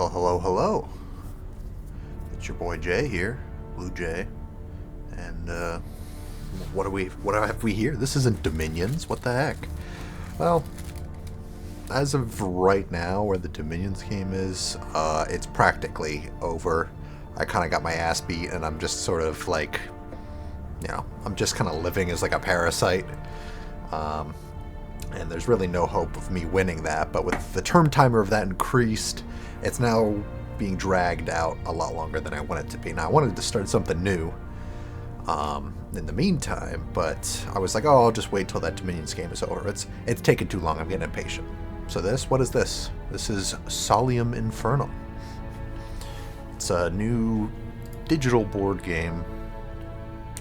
Well, hello, hello. It's your boy Jay here, Blue Jay, and what have we here? This isn't Dominions. What the heck? Well, as of right now, where the Dominions game is, it's practically over. I kind of got my ass beat, and I'm just sort of like, I'm just kind of living as like a parasite. And there's really no hope of me winning that, but with the term timer of that increased, it's now being dragged out a lot longer than I want it to be. Now, I wanted to start something new in the meantime, but I was like, oh, I'll just wait till that Dominions game is over. It's taking too long. I'm getting impatient. So what is this? This is Solium Infernum. It's a new digital board game,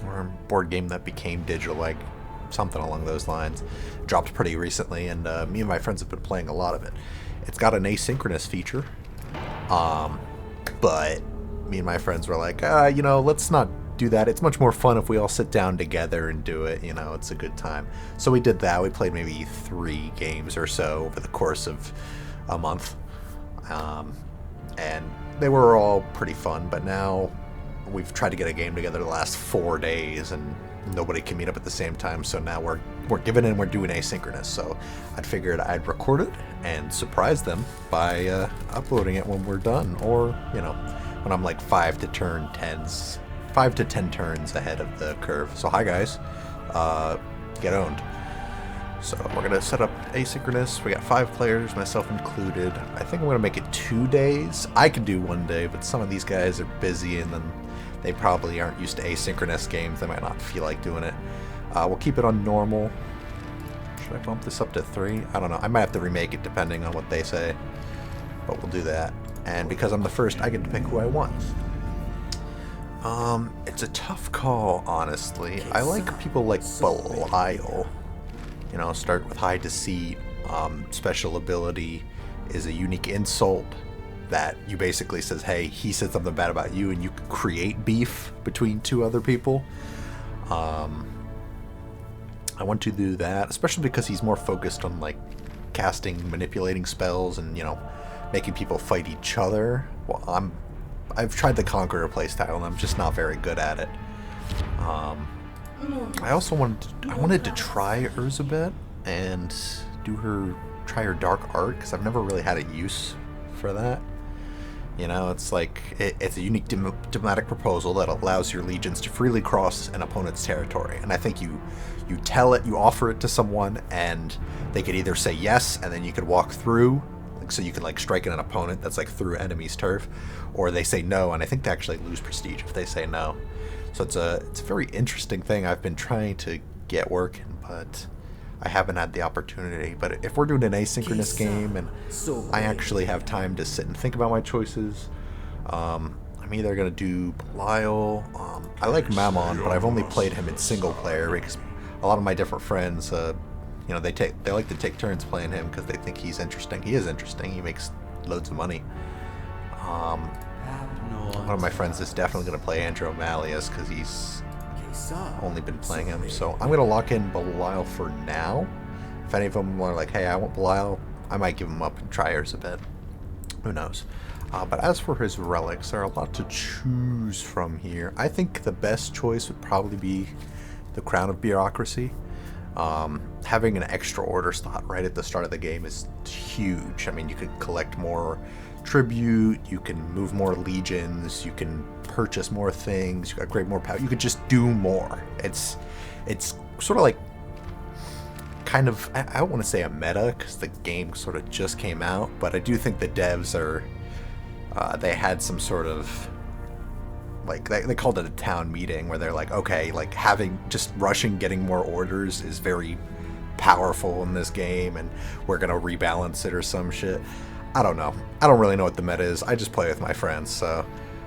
or a board game that became digital, like something along those lines. Dropped pretty recently, and me and my friends have been playing a lot of it. It's got an asynchronous feature, but me and my friends were like, let's not do that. It's much more fun if we all sit down together and do it. It's a good time. So we did that. We played maybe 3 games or so over the course of a month, and they were all pretty fun. But now we've tried to get a game together the last 4 days, and nobody can meet up at the same time, so now we're giving in, we're doing asynchronous. So I figured I'd record it and surprise them by uploading it when we're done, or when I'm like 5 to 10 turns ahead of the curve. So hi guys, get owned. So we're gonna set up asynchronous. We got 5 players, myself included. I think I'm gonna make it 2 days. I could do 1 day, but some of these guys are busy, and then they probably aren't used to asynchronous games. They might not feel like doing it. We'll keep it on normal. Should I bump this up to 3? I don't know. I might have to remake it depending on what they say. But we'll do that. And because I'm the first, I get to pick who I want. It's a tough call, honestly. I like people like Belial. Start with high deceit. Special ability is a unique insult that you basically says, hey, he said something bad about you, and you can create beef between 2 other people. I want to do that, especially because he's more focused on like casting, manipulating spells, and making people fight each other. Well, I've tried the Conqueror playstyle, and I'm just not very good at it. I also wanted to try Erzsebet and try her dark art, because I've never really had a use for that. It's like it's a unique diplomatic proposal that allows your legions to freely cross an opponent's territory. And I think you offer it to someone, and they could either say yes, and then you could walk through, so you can like strike at an opponent that's like through enemy's turf, or they say no, and I think they actually lose prestige if they say no. So it's a very interesting thing. I've been trying to get working, but I haven't had the opportunity. But if we're doing an asynchronous game and I actually have time to sit and think about my choices, I'm either going to do Belial. I like Mammon, but I've only played him in single player because a lot of my different friends, they like to take turns playing him because they think he's interesting. He is interesting. He makes loads of money. One of my friends is definitely going to play Andrew Malleus because he's only been playing him. So I'm going to lock in Belial for now. If any of them are like, hey, I want Belial, I might give him up and try Erzsebet. Who knows? But as for his relics, there are a lot to choose from here. I think the best choice would probably be the Crown of Bureaucracy. Having an extra order slot right at the start of the game is huge. I mean, you could collect more tribute, you can move more legions, you can purchase more things, you got create more power, you could just do more. It's sort of like kind of, I don't want to say a meta because the game sort of just came out, but I do think the devs are they had some sort of like they called it a town meeting where they're like, okay, like getting more orders is very powerful in this game, and we're gonna rebalance it or some shit. I don't know. I don't really know what the meta is. I just play with my friends, so.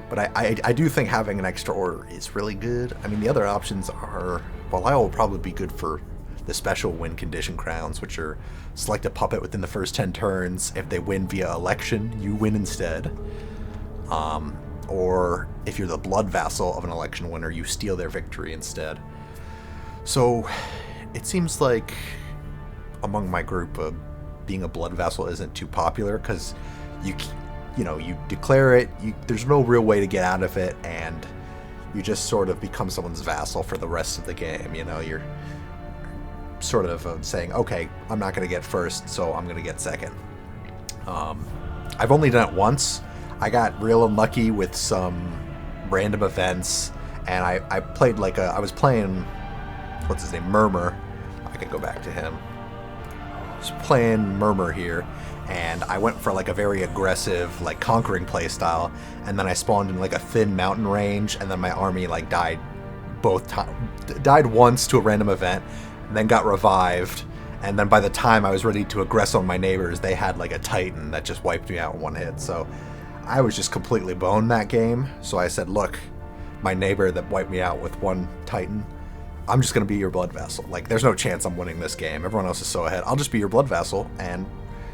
But I do think having an extra order is really good. I mean, the other options are, Belial will probably be good for the special win condition crowns, which are select a puppet within the first 10 turns. If they win via election, you win instead. Or if you're the blood vassal of an election winner, you steal their victory instead. So it seems like among my group, being a blood vassal isn't too popular because you know, you declare it, there's no real way to get out of it, and you just sort of become someone's vassal for the rest of the game. You know, you're sort of saying, okay, I'm not going to get first, so I'm going to get second. I've only done it once. I got real unlucky with some random events, and I played like I was playing, what's his name, Murmur. I could go back to him. I was playing Murmur here, and I went for like a very aggressive, like conquering play style, and then I spawned in like a thin mountain range, and then my army like died once to a random event, and then got revived, and then by the time I was ready to aggress on my neighbors, they had like a Titan that just wiped me out in one hit. So I was just completely boned that game. So I said, look, my neighbor that wiped me out with one Titan, I'm just going to be your blood vassal. Like, there's no chance I'm winning this game. Everyone else is so ahead. I'll just be your blood vassal and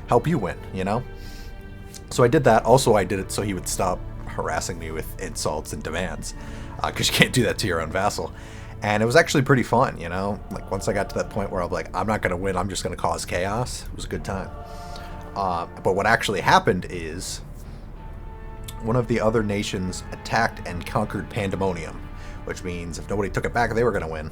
help you win, you know? So I did that. Also, I did it so he would stop harassing me with insults and demands, because you can't do that to your own vassal. And it was actually pretty fun, you know? Like, once I got to that point where I'm like, I'm not going to win, I'm just going to cause chaos, it was a good time. But what actually happened is one of the other nations attacked and conquered Pandemonium, which means if nobody took it back, they were going to win.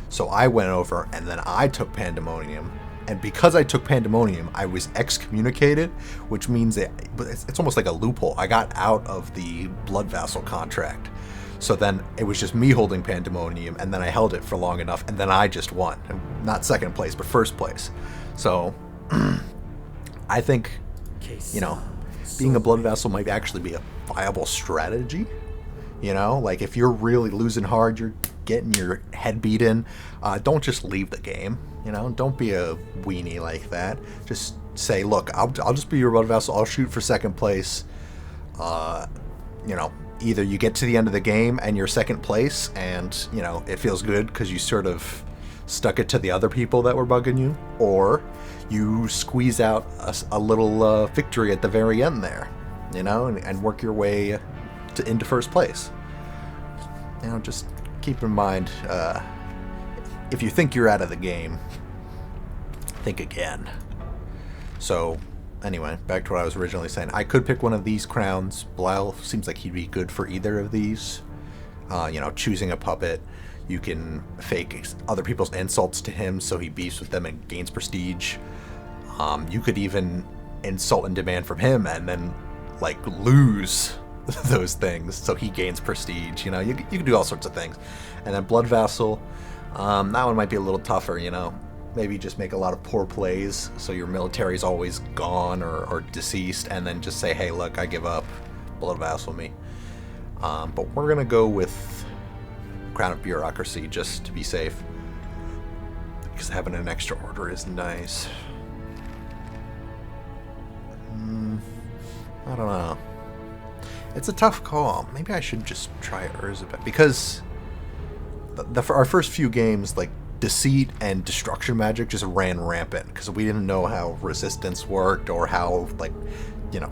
So I went over, and then I took Pandemonium. And because I took Pandemonium, I was excommunicated, which means it's almost like a loophole. I got out of the blood vassal contract. So then it was just me holding Pandemonium, and then I held it for long enough, and then I just won. Not second place, but first place. So I think, you know, being a blood vassal might actually be a viable strategy. You know, like if you're really losing hard, you're getting your head beat in, don't just leave the game. You know, don't be a weenie like that. Just say, look, I'll just be your blood vassal. I'll shoot for second place. You know, either you get to the end of the game and you're second place, and you know it feels good because you sort of stuck it to the other people that were bugging you, or you squeeze out a little victory at the very end there. You know, and work your way into first place. You know, just keep in mind, if you think you're out of the game, think again. So, anyway, back to what I was originally saying. I could pick one of these crowns. Belial seems like he'd be good for either of these. You know, choosing a puppet, you can fake other people's insults to him so he beefs with them and gains prestige. You could even insult and demand from him and then, like, lose those things so he gains prestige. You know, you can do all sorts of things. And then blood vassal, that one might be a little tougher, you know. Maybe just make a lot of poor plays so your military's always gone or deceased, and then just say, hey, look, I give up, blood vassal me. But we're gonna go with Crown of Bureaucracy just to be safe, because having an extra order is nice. I don't know. It's a tough call. Maybe I should just try Erzsebet, because our first few games, like, deceit and destruction magic just ran rampant, because we didn't know how resistance worked or how, like, you know,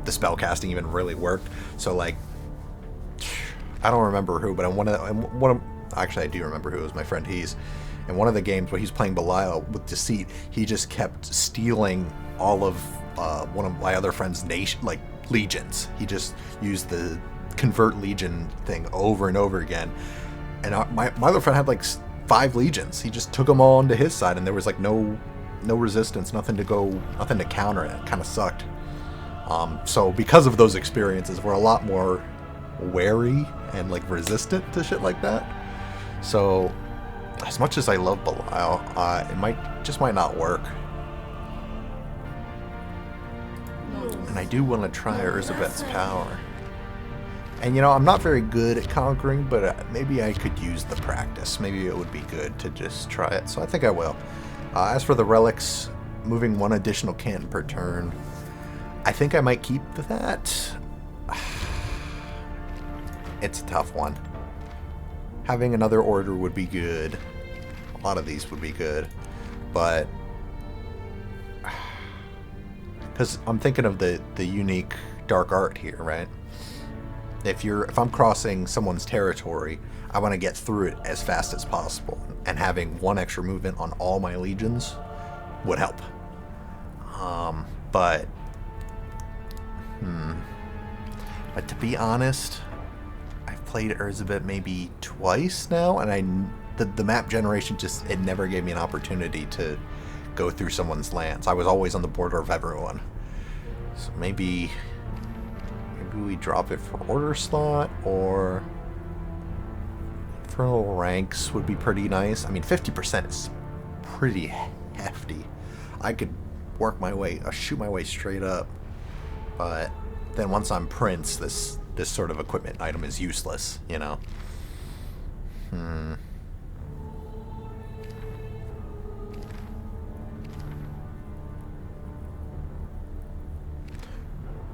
the spellcasting even really worked. So, like, I don't remember who, but actually I do remember who. It was my friend He's. In one of the games where he's playing Belial with deceit, he just kept stealing all of one of my other friend's legions. He just used the convert legion thing over and over again, and my other friend had like 5 legions. He just took them all onto his side, and there was like no resistance, nothing to counter it. It kind of sucked. So because of those experiences, we're a lot more wary and like resistant to shit like that. So as much as I love Belial, it might not work. And I do want to try Erzsebet's power. And you know, I'm not very good at conquering, but maybe I could use the practice. Maybe it would be good to just try it. So I think I will. As for the relics, moving 1 additional canton per turn, I think I might keep that. It's a tough one. Having another order would be good. A lot of these would be good, but because I'm thinking of the unique dark art here, right? If I'm crossing someone's territory, I want to get through it as fast as possible, and having 1 extra movement on all my legions would help. But To be honest, I've played Erzsebet maybe twice now, and the map generation it never gave me an opportunity to go through someone's lands. I was always on the border of everyone. So maybe we drop it for order slot, or Infernal ranks would be pretty nice. I mean, 50% is pretty hefty. I could work my way, shoot my way straight up, but then once I'm Prince, this sort of equipment item is useless, you know?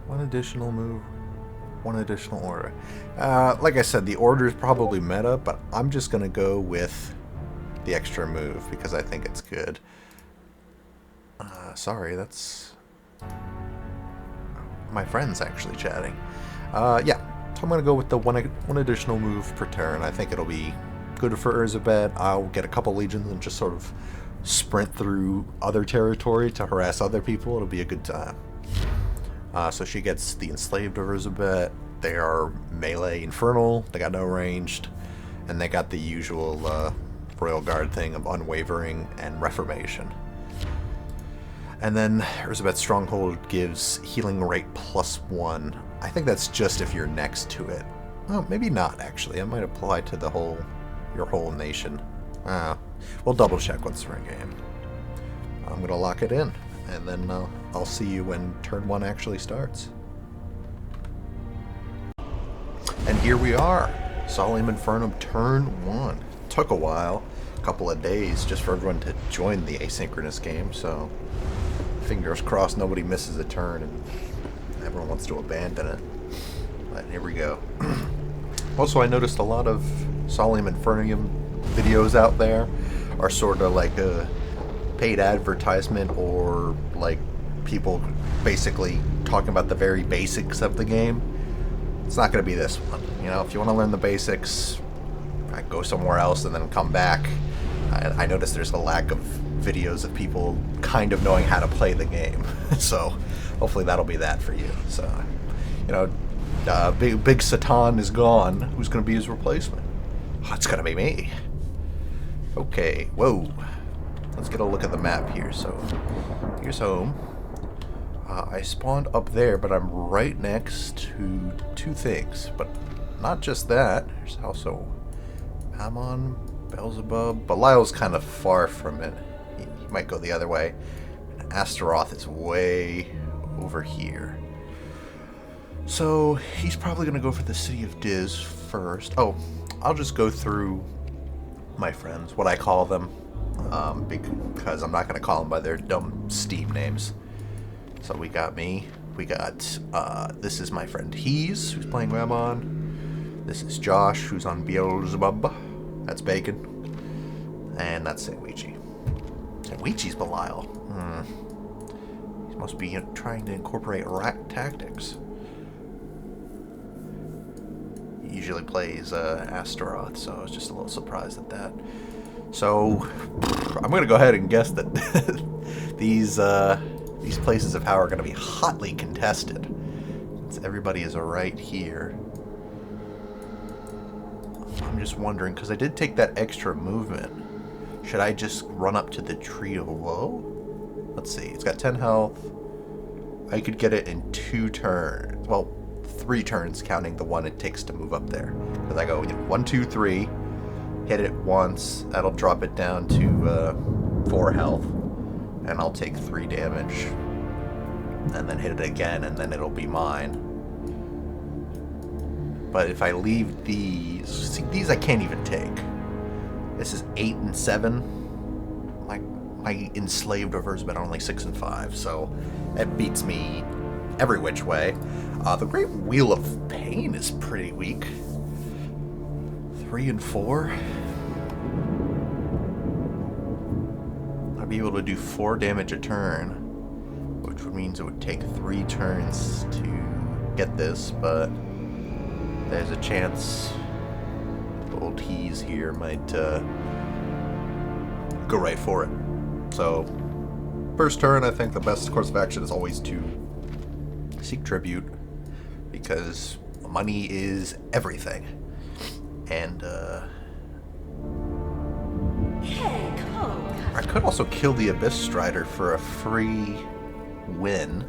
One additional move, one additional order. Like I said, the order is probably meta, but I'm just going to go with the extra move because I think it's good. Sorry, that's my friends actually chatting. Yeah, so I'm going to go with the one additional move per turn. I think it'll be good for Erzsebet. I'll get a couple legions and just sort of sprint through other territory to harass other people. It'll be a good time. So she gets the Enslaved of Erzsebet. They are melee infernal. They got no ranged. And they got the usual Royal Guard thing of Unwavering and Reformation. And then Erzsebet's Stronghold gives healing rate +1. I think that's just if you're next to it. Oh, maybe not, actually. It might apply to your whole nation. We'll double check once we're in game. I'm going to lock it in, and then I'll see you when turn 1 actually starts. And here we are. Solium Infernum turn 1. Took a while, a couple of days, just for everyone to join the asynchronous game, so fingers crossed nobody misses a turn and everyone wants to abandon it. But here we go. Also, I noticed a lot of Solium Infernum videos out there are sort of like a paid advertisement, or like people basically talking about the very basics of the game. It's not going to be this one. You know, if you want to learn the basics, go somewhere else and then come back. I noticed there's a lack of videos of people kind of knowing how to play the game. So hopefully that'll be that for you. So, you know, Big Satan is gone. Who's going to be his replacement? Oh, it's going to be me. Okay, whoa. Let's get a look at the map here. So here's home. I spawned up there, but I'm right next to 2 things. But not just that. There's also Ammon, Beelzebub. Belial's kind of far from it. He might go the other way. And Astaroth is way over here. So he's probably going to go for the City of Diz first. Oh, I'll just go through my friends, what I call them, because I'm not going to call them by their dumb Steam names. So we got me. We got, this is my friend Hees, who's playing Ramon. This is Josh, who's on Beelzebub. That's Bacon. And that's Sandwichi. Sandwichi's Belial. He must be trying to incorporate rat tactics. He usually plays Astaroth, so I was just a little surprised at that. So I'm going to go ahead and guess that these places of power are going to be hotly contested, since everybody is right here. I'm just wondering, because I did take that extra movement. Should I just run up to the tree of woe? Let's see. It's got 10 health. I could get it in 2 turns. Well, 3 turns, counting the one it takes to move up there. Because I go 1, 2, 3, hit it once. That'll drop it down to 4 health, and I'll take 3 damage. And then hit it again, and then it'll be mine. But if I leave these... See, these I can't even take. This is 8 and 7. My enslaved Erzsebet are only 6 and 5, so it beats me every which way. The Great Wheel of Pain is pretty weak. 3 and 4. I'd be able to do 4 damage a turn, which means it would take 3 turns to get this, but there's a chance old Hees here might go right for it. So, first turn, I think the best course of action is always to seek tribute, because money is everything. And, I could also kill the Abyss Strider for a free win.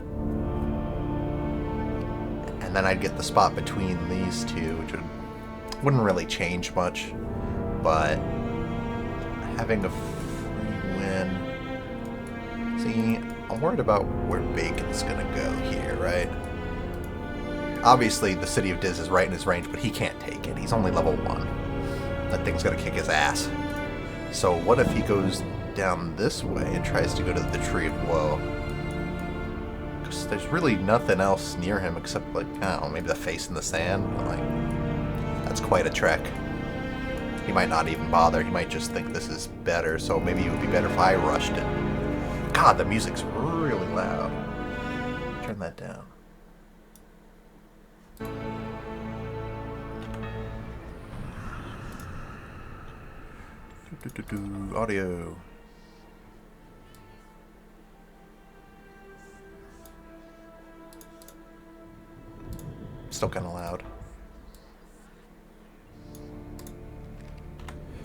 And then I'd get the spot between these two, which wouldn't really change much. But having a free win... See, I'm worried about where Bacon's gonna go here, right? Obviously, the City of Diz is right in his range, but he can't take it. He's only level 1. That thing's gonna kick his ass. So what if he goes down this way and tries to go to the Tree of Woe? Because there's really nothing else near him except, like, I don't know, maybe the face in the sand. But, like, that's quite a trek. He might not even bother. He might just think this is better, so maybe it would be better if I rushed it. God, the music's really loud. Turn that down. Audio. Still kind of loud.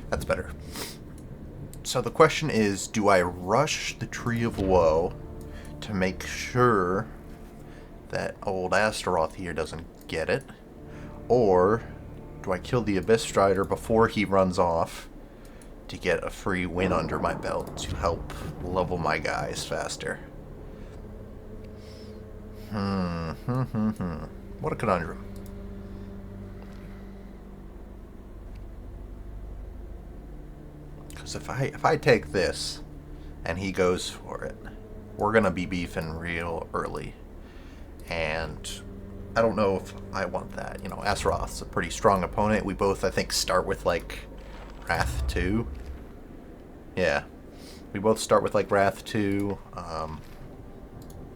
That's better. So the question is, do I rush the Tree of Woe to make sure that old Astaroth here doesn't get it? Or do I kill the Abyss Strider before he runs off to get a free win under my belt to help level my guys faster? What a conundrum. Because if I take this and he goes for it, we're gonna be beefing real early. And I don't know if I want that. You know, Astaroth's a pretty strong opponent. We both, I think, start with, like, Wrath 2. Yeah. We both start with, like, Wrath 2.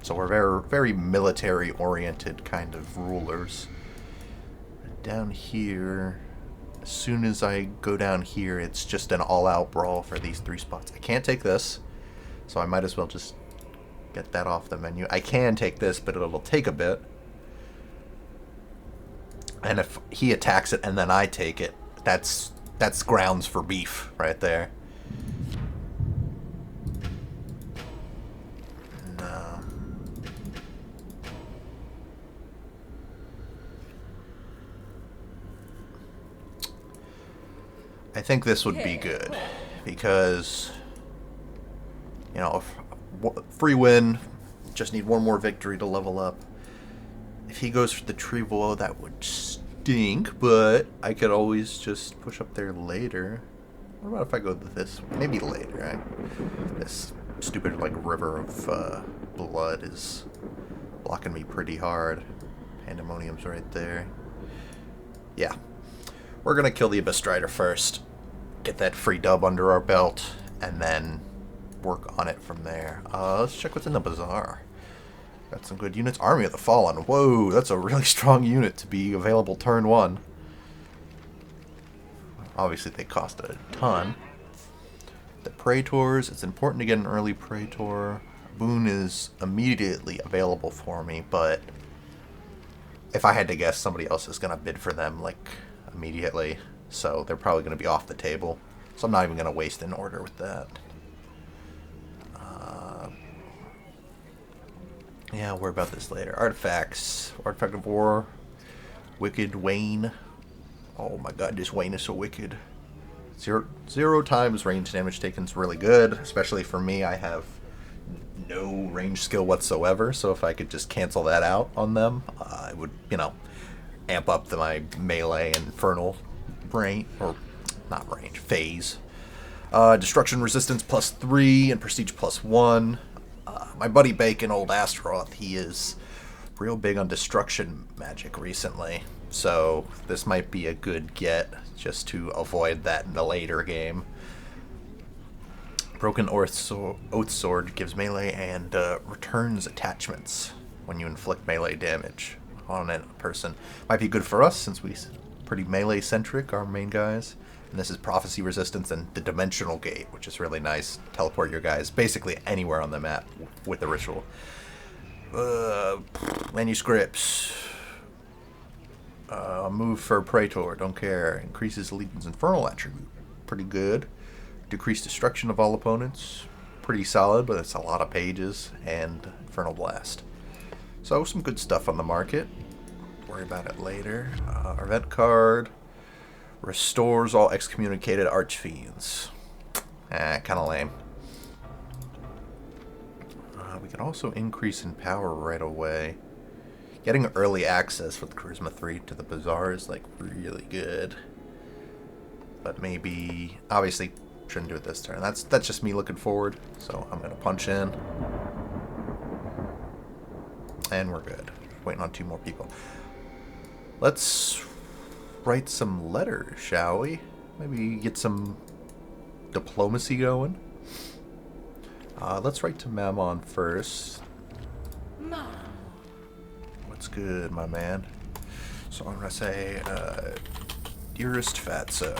So we're very, very military-oriented kind of rulers. Down here, as soon as I go down here, it's just an all-out brawl for these 3 spots. I can't take this, so I might as well just get that off the menu. I can take this, but it'll take a bit. And if he attacks it and then I take it, that's grounds for beef right there. No. I think this would be good because, you know, free win, just need one more victory to level up. If he goes for the Tree of Woe, that would stink, but I could always just push up there later. What about if I go this way? Maybe later, right? This stupid, like, river of blood is blocking me pretty hard. Pandemonium's right there. Yeah. We're gonna kill the Abyss Strider first, get that free dub under our belt, and then work on it from there. Let's check what's in the bazaar. Got some good units. Army of the Fallen. Whoa, that's a really strong unit to be available turn 1. Obviously, they cost a ton. The Praetors. It's important to get an early Praetor. Boon is immediately available for me, but if I had to guess, somebody else is going to bid for them, like, immediately. So they're probably going to be off the table. So I'm not even going to waste an order with that. Yeah, I'll worry about this later. Artifacts. Artifact of War. Wicked Wayne. Oh my god, this Wayne is so wicked. Zero times range damage taken is really good. Especially for me, I have no range skill whatsoever. So if I could just cancel that out on them, it would, you know, amp up my melee and infernal range. Or, not range, phase. Destruction resistance +3 and prestige +1. My buddy Bacon, old Astaroth, he is real big on destruction magic recently, so this might be a good get just to avoid that in the later game. Broken Oath Sword gives melee and returns attachments when you inflict melee damage on a person. Might be good for us since we're pretty melee-centric, our main guys. And this is Prophecy Resistance and the Dimensional Gate, which is really nice. Teleport your guys basically anywhere on the map with the ritual. Manuscripts. Move for Praetor, don't care. Increases Legion's Infernal attribute. Pretty good. Decrease destruction of all opponents. Pretty solid, but it's a lot of pages. And Infernal Blast. So, some good stuff on the market. Worry about it later. Our event card. Restores all excommunicated Archfiends. Kind of lame. We can also increase in power right away. Getting early access with Charisma 3 to the Bazaar is like really good. But maybe, obviously, shouldn't do it this turn. That's just me looking forward. So I'm gonna punch in. And we're good. Waiting on 2 more people. Let's write some letters, shall we? Maybe get some diplomacy going. Let's write to Mammon first. What's good, my man? So I'm gonna say, dearest Fatso.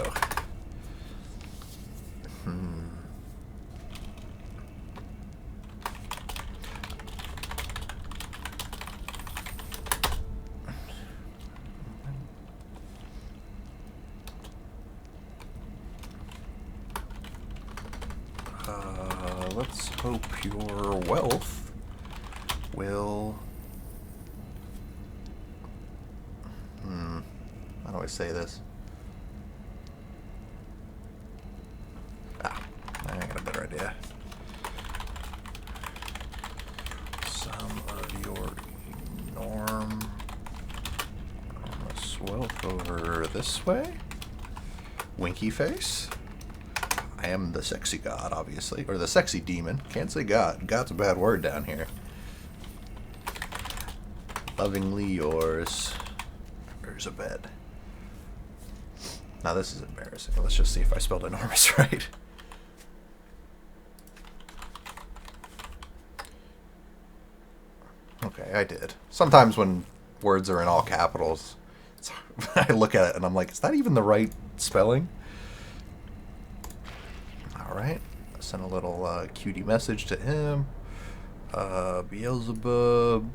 Let's hope your wealth will... How do I say this? I got a better idea. Some of your enormous wealth over this way. Winky face. I am the sexy god, obviously. Or the sexy demon. Can't say god. God's a bad word down here. Lovingly yours, Erzsebet. Now this is embarrassing. Let's just see if I spelled enormous right. Okay, I did. Sometimes when words are in all capitals, I look at it and I'm like, is that even the right spelling? Alright, send a little cutie message to him. Beelzebub.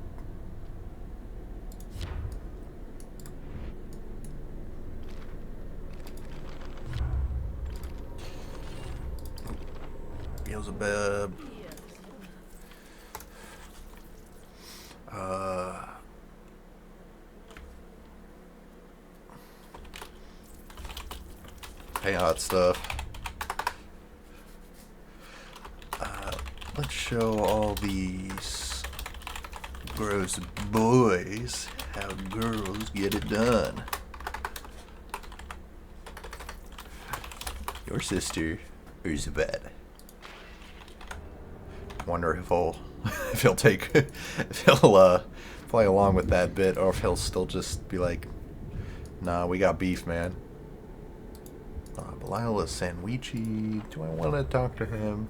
Beelzebub. Hey, hot stuff. Let's show all these gross boys how girls get it done. Your sister, Erzsebet. Wonder if he'll take, if he'll play along with that bit, or if he'll still just be like, nah, we got beef, man. Belial is Sandwichi. Do I want to talk to him?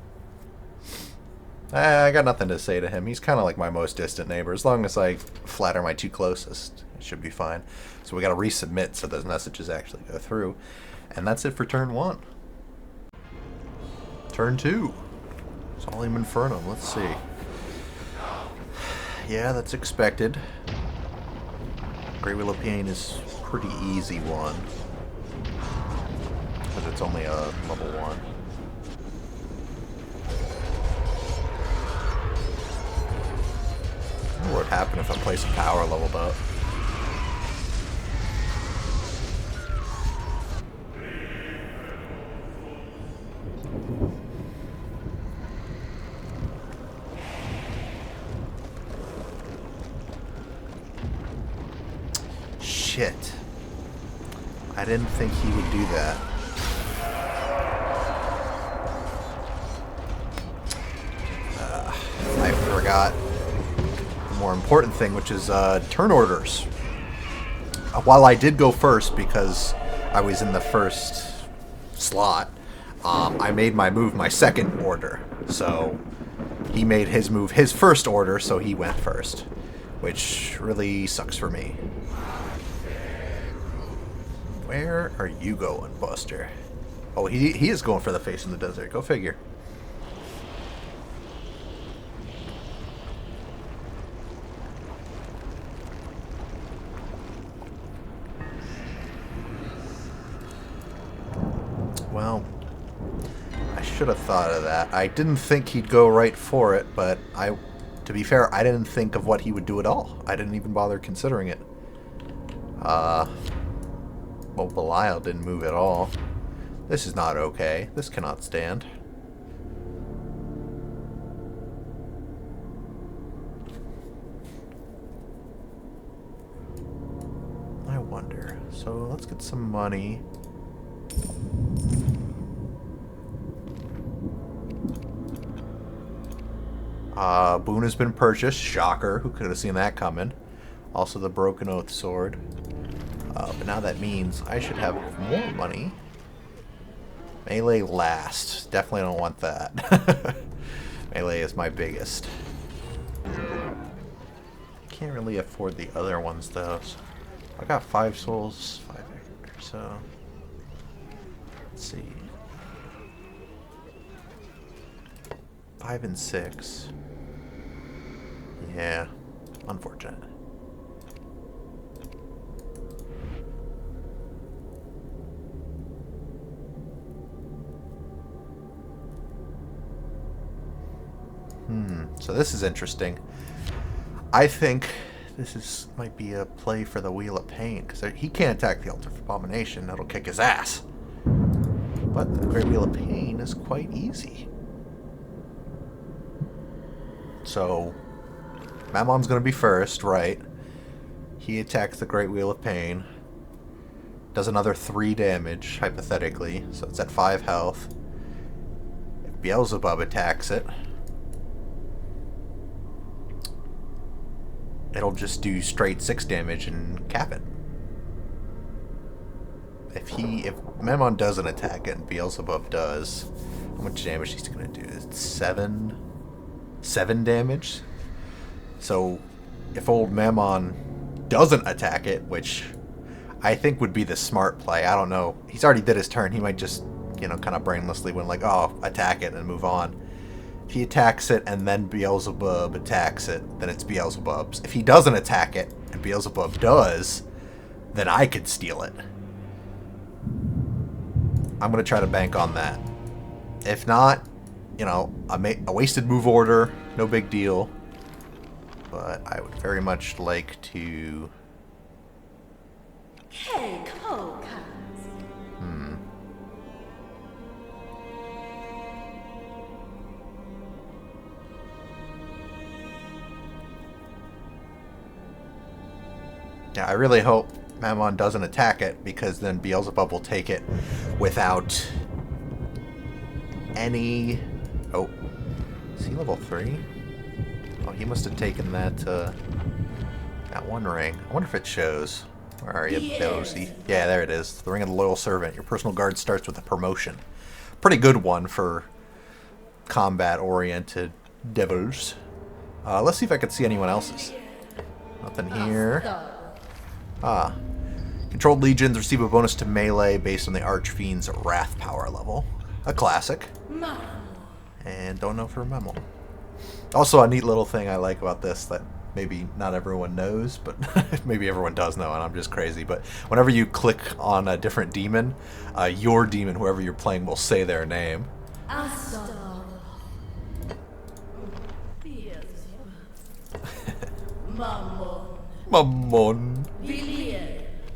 I got nothing to say to him. He's kind of like my most distant neighbor. As long as I flatter my 2 closest, it should be fine. So we got to resubmit so those messages actually go through. And that's it for turn 1. Turn 2. Solium Infernum. Let's see. Yeah, that's expected. Great Wheel of Pain is a pretty easy one. Because it's only a level 1. I wonder what would happen if I play some power leveled up. Shit. I didn't think he would do that. I forgot the more important thing, which is turn orders. While I did go first because I was in the first slot, I made my move my second order. So he made his move his first order, so he went first, which really sucks for me. Where are you going, Buster? Oh, he is going for the face in the desert. Go figure. should have thought of that. I didn't think he'd go right for it, but to be fair, I didn't think of what he would do at all. I didn't even bother considering it. Well, Belial didn't move at all. This is not okay. This cannot stand. I wonder. So let's get some money. Boon has been purchased. Shocker. Who could have seen that coming? Also the Broken Oath Sword. But now that means I should have more money. Melee last. Definitely don't want that. Melee is my biggest. Can't really afford the other ones though. So I got 5 souls, 5 acres, so let's see. 5 and 6. Yeah, unfortunate. So this is interesting. I think this might be a play for the Wheel of Pain, because he can't attack the Altar of Abomination. That'll kick his ass. But the Great Wheel of Pain is quite easy. So Mammon's going to be first, right? He attacks the Great Wheel of Pain. Does another 3 damage, hypothetically. So it's at 5 health. If Beelzebub attacks it, it'll just do straight 6 damage and cap it. If Mammon doesn't attack it and Beelzebub does, how much damage he's going to do? It's 7 damage? So if old Mammon doesn't attack it, which I think would be the smart play, I don't know. He's already did his turn. He might just, kind of brainlessly win, like, oh, attack it and move on. If he attacks it and then Beelzebub attacks it, then it's Beelzebub's. If he doesn't attack it and Beelzebub does, then I could steal it. I'm going to try to bank on that. If not, a wasted move order, no big deal. But I would very much like to... Yeah, I really hope Mammon doesn't attack it, because then Beelzebub will take it without any... Oh, is he level 3? Oh, he must have taken that one ring. I wonder if it shows. Where are you, Dozy? Yeah, there it is. The Ring of the Loyal Servant. Your personal guard starts with a promotion. Pretty good one for combat-oriented devils. Let's see if I can see anyone else's. Nothing here. Controlled legions receive a bonus to melee based on the Archfiend's Wrath power level. A classic. And don't know for Memo. Also a neat little thing I like about this that maybe not everyone knows, but maybe everyone does know and I'm just crazy. But whenever you click on a different demon, your demon, whoever you're playing, will say their name. Mammon.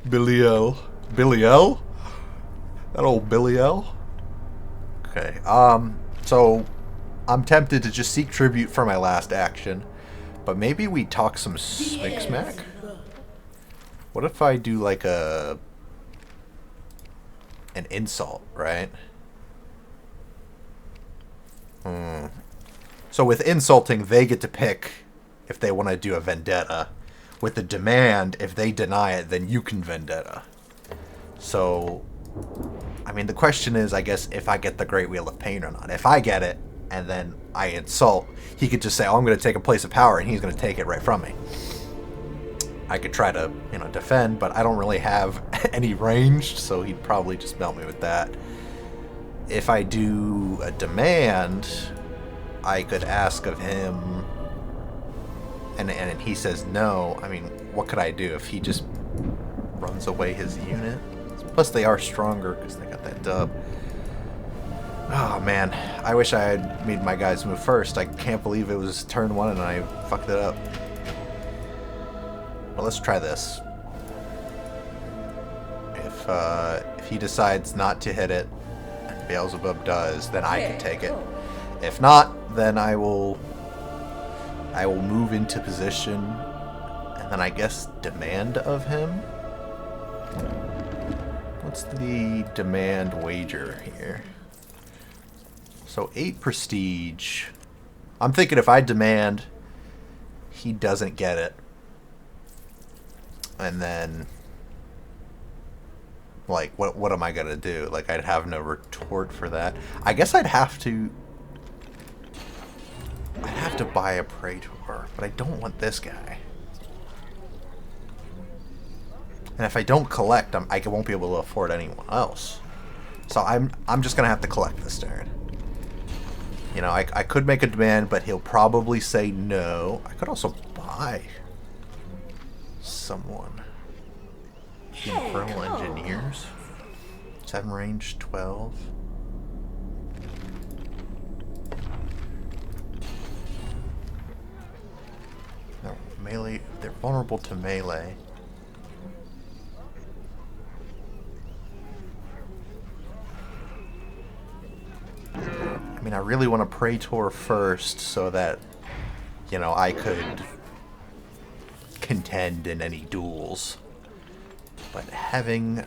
Belial. Belial? That old Belial? Okay, so I'm tempted to just seek tribute for my last action, but maybe we talk some smack? What if I do like an insult, right? So with insulting, they get to pick if they want to do a vendetta. With the demand, if they deny it, then you can vendetta. So, I mean, the question is, I guess, if I get the Great Wheel of Pain or not. If I get it, and then I insult, he could just say, oh, I'm going to take a place of power, and he's going to take it right from me. I could try to, defend, but I don't really have any ranged, so he'd probably just melt me with that. If I do a demand, I could ask of him... And he says no. I mean, what could I do if he just runs away his unit? Plus, they are stronger because they got that dub. Oh man, I wish I had made my guys move first. I can't believe it was turn 1 and I fucked it up. Well, let's try this. If he decides not to hit it, and Beelzebub does, then I can take it. If not, then I will move into position, and then I guess demand of him. What's the demand wager here? So 8 prestige. I'm thinking if I demand, he doesn't get it. And then, like, what am I going to do? Like, I'd have no retort for that. I guess I'd have to buy a Praetor, but I don't want this guy. And if I don't collect, I won't be able to afford anyone else. So I'm just going to have to collect this turn. You know, I could make a demand, but he'll probably say no. I could also buy someone. Infernal Engineers. 7 range, 12. No, melee. They're vulnerable to melee. I mean, I really want to Praetor first so that, you know, I could contend in any duels. But having...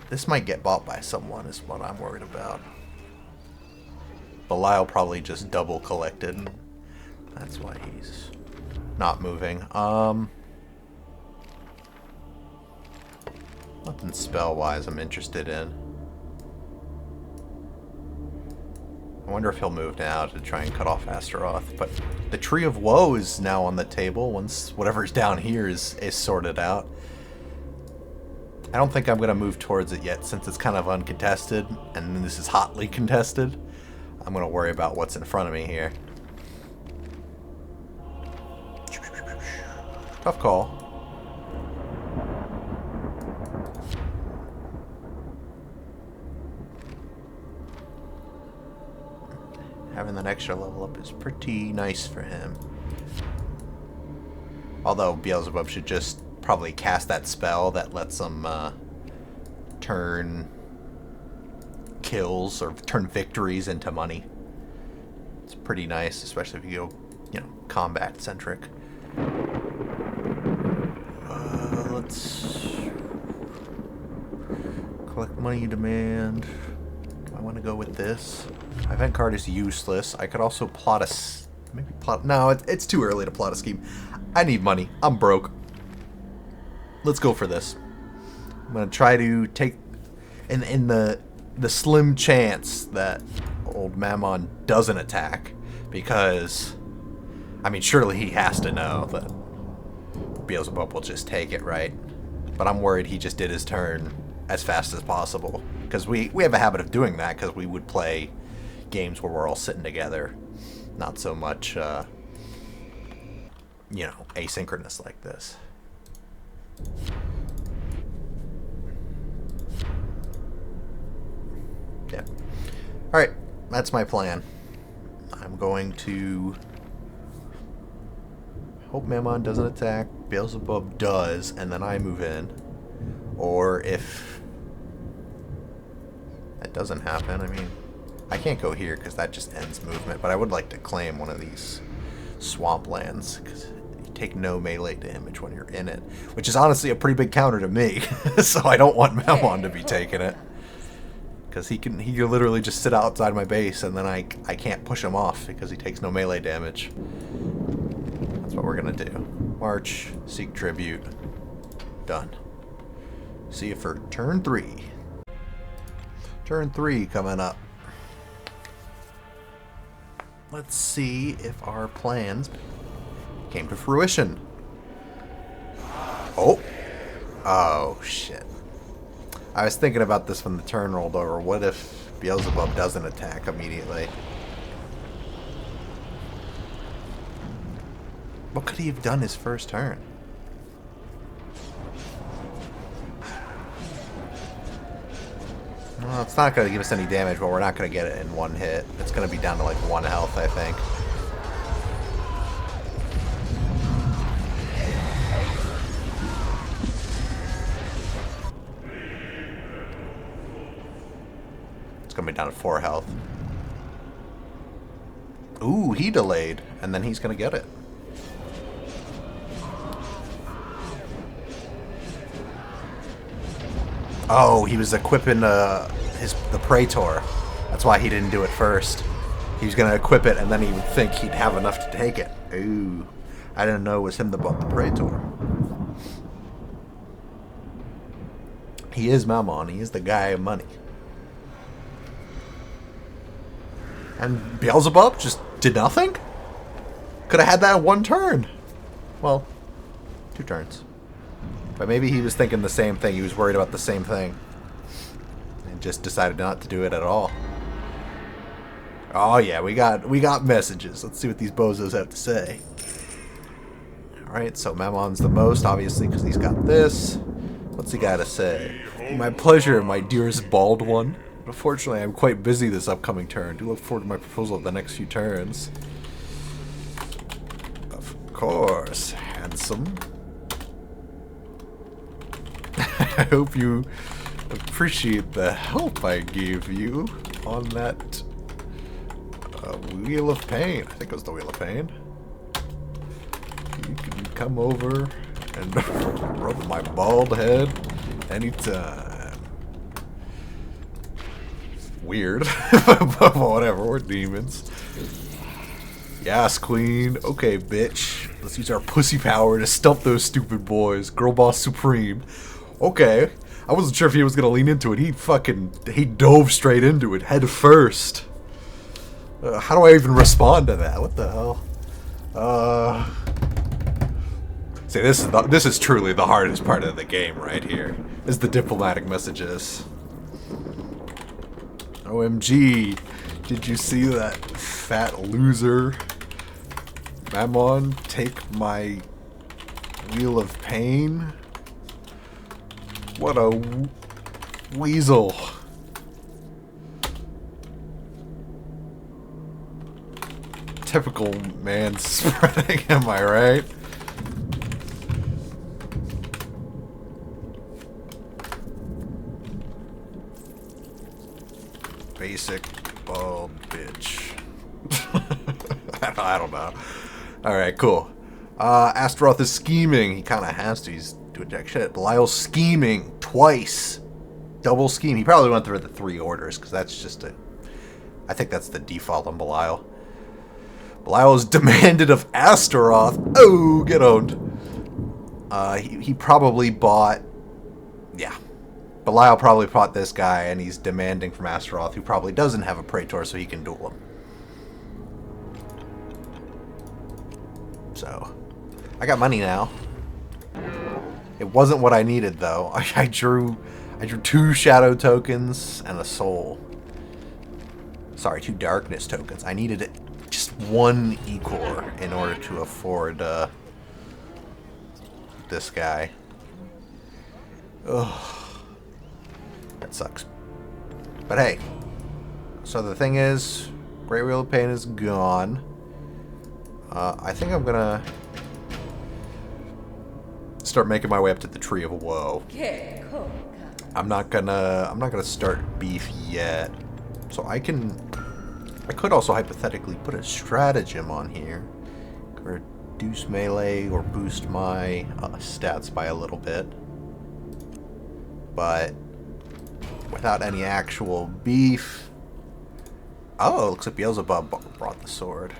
This might get bought by someone is what I'm worried about. Belial probably just double collected. That's why he's not moving. Nothing spell-wise I'm interested in. I wonder if he'll move now to try and cut off Astaroth. But the Tree of Woe is now on the table once whatever's down here is sorted out. I don't think I'm going to move towards it yet since it's kind of uncontested, and this is hotly contested. I'm going to worry about what's in front of me here. Tough call. Having that extra level up is pretty nice for him. Although Beelzebub should just probably cast that spell that lets him turn kills or turn victories into money. It's pretty nice, especially if you go, you know, combat centric. Let's collect money demand. Do I want to go with this? My event card is useless. I could also plot a... No, it's too early to plot a scheme. I need money. I'm broke. Let's go for this. I'm going to try to take... In the slim chance that old Mammon doesn't attack. Because... I mean, surely he has to know that Beelzebub will just take it, right? But I'm worried he just did his turn as fast as possible. Because we have a habit of doing that, because we would play games where we're all sitting together. Not so much, you know, asynchronous like this. Yeah. Alright, that's my plan. I'm going to hope Mammon doesn't attack, Beelzebub does, and then I move in. Or if that doesn't happen, I mean, I can't go here because that just ends movement, but I would like to claim one of these swamplands because you take no melee damage when you're in it, which is honestly a pretty big counter to me. So I don't want Mammon to be taking it because he can literally just sit outside my base and then I can't push him off because he takes no melee damage. That's what we're gonna do. March, seek tribute, done. See you for turn 3. Turn 3 coming up. Let's see if our plans came to fruition. Oh shit. I was thinking about this when the turn rolled over. What if Beelzebub doesn't attack immediately? What could he have done his first turn? Well, it's not going to give us any damage, but we're not going to get it in one hit. It's going to be down to like 1 health, I think. It's going to be down to 4 health. Ooh, he delayed, and then he's going to get it. Oh, he was equipping the Praetor. That's why he didn't do it first. He was going to equip it, and then he would think he'd have enough to take it. Ooh, I didn't know it was him that bought the Praetor. He is Mammon. He is the guy of money. And Beelzebub just did nothing? Could have had that in 1 turn. Well, 2 turns. But maybe he was thinking the same thing. He was worried about the same thing. And just decided not to do it at all. Oh yeah, we got messages. Let's see what these bozos have to say. Alright, so Mammon's the most, obviously, because he's got this. What's he got to say? My pleasure, my dearest bald one. Unfortunately, I'm quite busy this upcoming turn. Do look forward to my proposal of the next few turns. Of course, handsome. I hope you appreciate the help I gave you on that Wheel of Pain. I think it was the Wheel of Pain. You can come over and rub my bald head anytime. Weird. But whatever, we're demons. Yes, queen. Okay, bitch. Let's use our pussy power to stump those stupid boys. Girl boss supreme. Okay. I wasn't sure if he was going to lean into it. He dove straight into it, head first. How do I even respond to that? What the hell? See, this is truly the hardest part of the game right here. Is the diplomatic messages. OMG, did you see that fat loser? Mammon, take my Wheel of Pain? What a weasel. Typical man spreading, am I right? Basic bald bitch. I don't know. Alright, cool. Astaroth is scheming. He kind of has to. He's doing jack shit. Belial's scheming twice. Double scheme. He probably went through the 3 orders, because that's just a... I think that's the default on Belial. Belial is demanded of Astaroth. Oh, get owned. He probably bought... Yeah. Belial probably bought this guy, and he's demanding from Astaroth, who probably doesn't have a Praetor, so he can duel him. So, I got money now. It wasn't what I needed, though. I drew 2 shadow tokens and a soul. Sorry, 2 darkness tokens. I needed it just 1 Ecor in order to afford this guy. Ugh. That sucks. But hey. So the thing is, Great Wheel of Pain is gone. I think I'm gonna start making my way up to the Tree of Woe. I'm not gonna start beef yet. So I could also hypothetically put a stratagem on here. Reduce melee or boost my stats by a little bit. But without any actual beef. Oh, looks like Beelzebub brought the sword.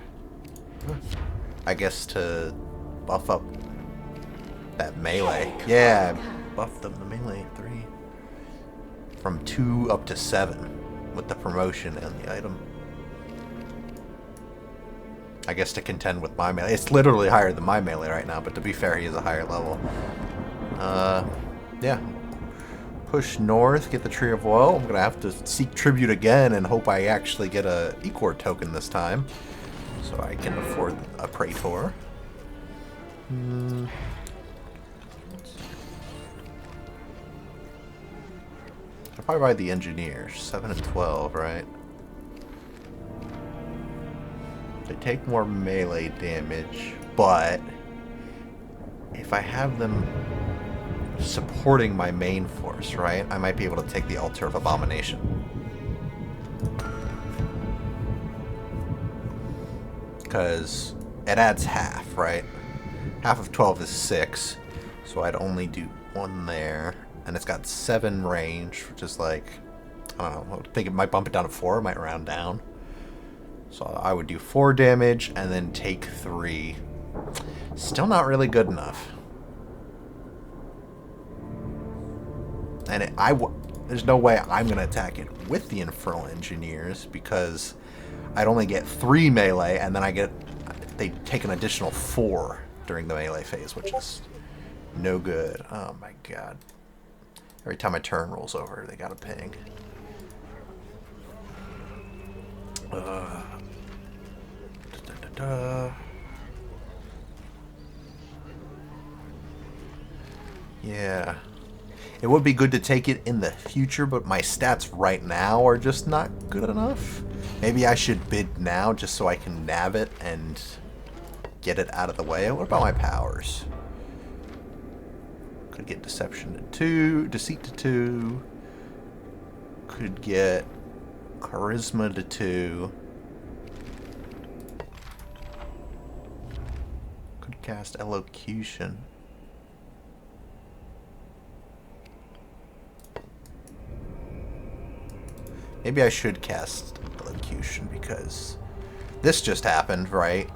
I guess to buff up that melee. Yeah, buffed up the melee 3. From 2 up to 7 with the promotion and the item. I guess to contend with my melee. It's literally higher than my melee right now, but to be fair, he is a higher level. Yeah. Push north, get the Tree of Woe. I'm gonna have to seek tribute again and hope I actually get a Ecor token this time, so I can afford a Praetor. I'll probably buy the engineers. 7 and 12, right? They take more melee damage, but if I have them supporting my main force, right, I might be able to take the Altar of Abomination. Because it adds half, right? Half of 12 is 6, so I'd only do 1 there. And it's got 7 range, which is like, I don't know, I think it might bump it down to 4, it might round down. So I would do 4 damage and then take 3. Still not really good enough. And there's no way I'm going to attack it with the Infernal Engineers because I'd only get 3 melee and then they take an additional 4 during the melee phase, which is no good. Oh my god. Every time my turn rolls over, they got a ping. Yeah. It would be good to take it in the future, but my stats right now are just not good enough. Maybe I should bid now just so I can nab it and get it out of the way. What about my powers? Could get Deception to 2, Deceit to 2. Could get Charisma to 2. Could cast Elocution. Maybe I should cast Elocution because this just happened, right?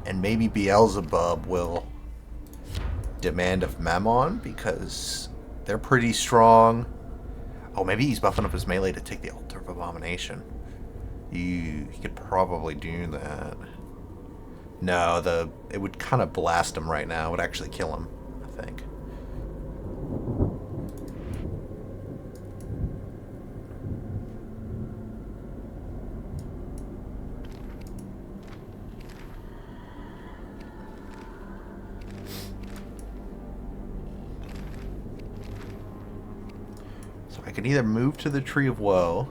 And maybe Beelzebub will demand of Mammon because they're pretty strong. Oh, maybe he's buffing up his melee to take the Altar of Abomination. He could probably do that. No, it would kind of blast him right now. It would actually kill him, I think. I could either move to the Tree of Woe,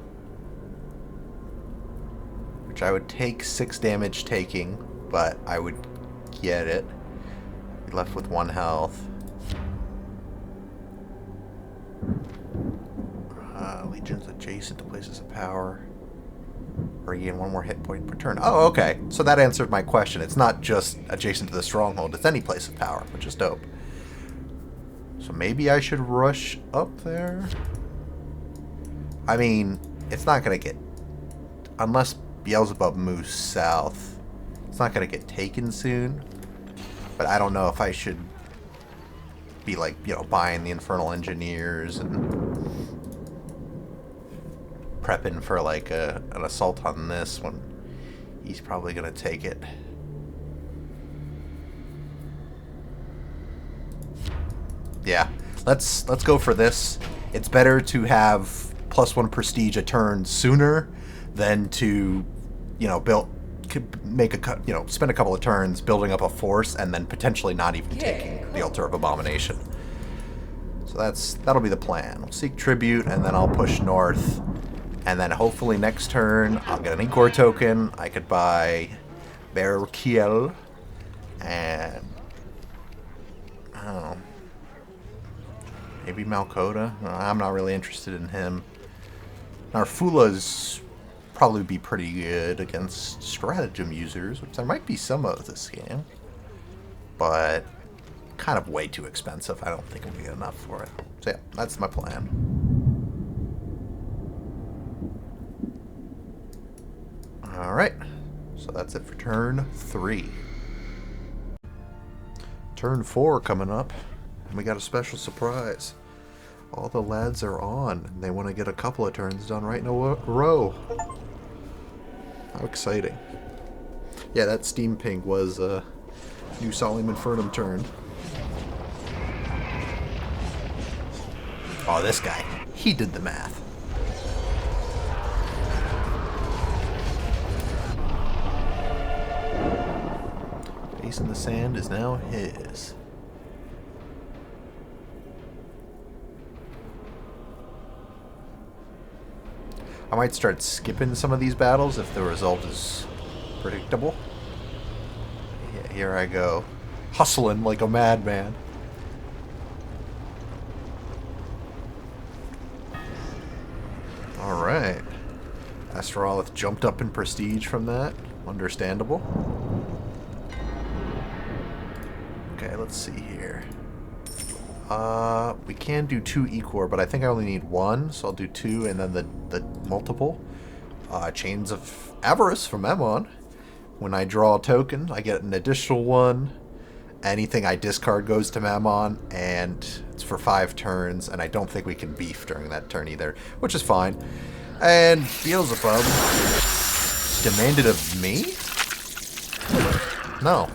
which I would take 6 damage taking, but I would get it. Be left with 1 health. Legions adjacent to places of power. Regain 1 more hit point per turn. Oh, okay. So that answered my question. It's not just adjacent to the stronghold. It's any place of power, which is dope. So maybe I should rush up there? I mean, it's not going to get... Unless Beelzebub moves south, it's not going to get taken soon. But I don't know if I should be, like, you know, buying the Infernal Engineers and prepping for, like, an assault on this when he's probably going to take it. Yeah, let's go for this. It's better to have +1 prestige a turn sooner than to, you know, spend a couple of turns building up a force and then potentially not even taking the Altar of Abomination. So that'll be the plan. We'll seek tribute and then I'll push north, and then hopefully next turn I'll get an Igor token. I could buy Berkiel and I don't know. Maybe Malkota? I'm not really interested in him. Narfula's probably be pretty good against stratagem users, which there might be some of this game. But kind of way too expensive. I don't think I'm going to get enough for it. So yeah, that's my plan. Alright, so that's it for turn 3. Turn 4 coming up. And we got a special surprise. All the lads are on, and they want to get a couple of turns done right in a row. How exciting. Yeah, that Steam Ping was a new Solium Infernum turn. Oh, this guy. He did the math. Face in the Sand is now his. I might start skipping some of these battles if the result is predictable. Yeah, here I go. Hustling like a madman. Alright. Astaroth jumped up in prestige from that. Understandable. Okay, let's see here. We can do 2 Ecor, but I think I only need 1, so I'll do 2 and then the multiple. Chains of Avarice from Ammon. When I draw a token, I get an additional 1. Anything I discard goes to Mammon, and it's for 5 turns, and I don't think we can beef during that turn either, which is fine. And Beelzebub demanded of me? No.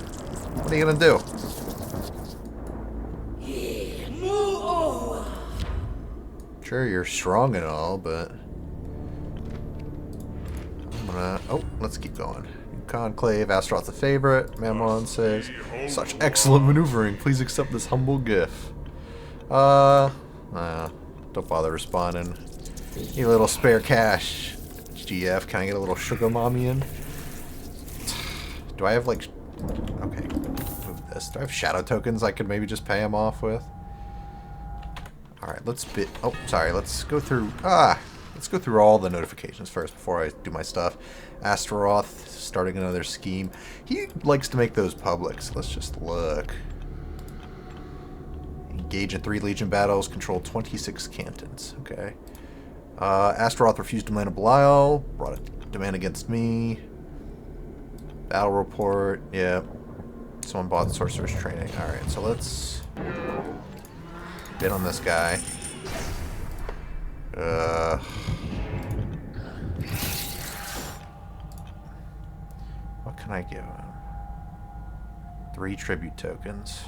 What are you gonna do? Sure, you're strong and all, but I'm gonna... Oh, let's keep going. Conclave, Astaroth's a favorite. Mammon says, such excellent maneuvering. Please accept this humble gift. Don't bother responding. Need a little spare cash. GF, can I get a little sugar mommy in? Do I have like... Okay, move this. Do I have shadow tokens I could maybe just pay him off with? Alright, let's bit... Oh, sorry, let's go through... Let's go through all the notifications first before I do my stuff. Astaroth starting another scheme. He likes to make those public, so let's just look. Engage in 3 Legion battles, control 26 cantons. Okay. Astaroth refused to demand a Belial, brought a demand against me. Battle report, yeah. Someone bought Sorcerer's Training. Alright, so let's bid on this guy. What can I give him? 3 tribute tokens.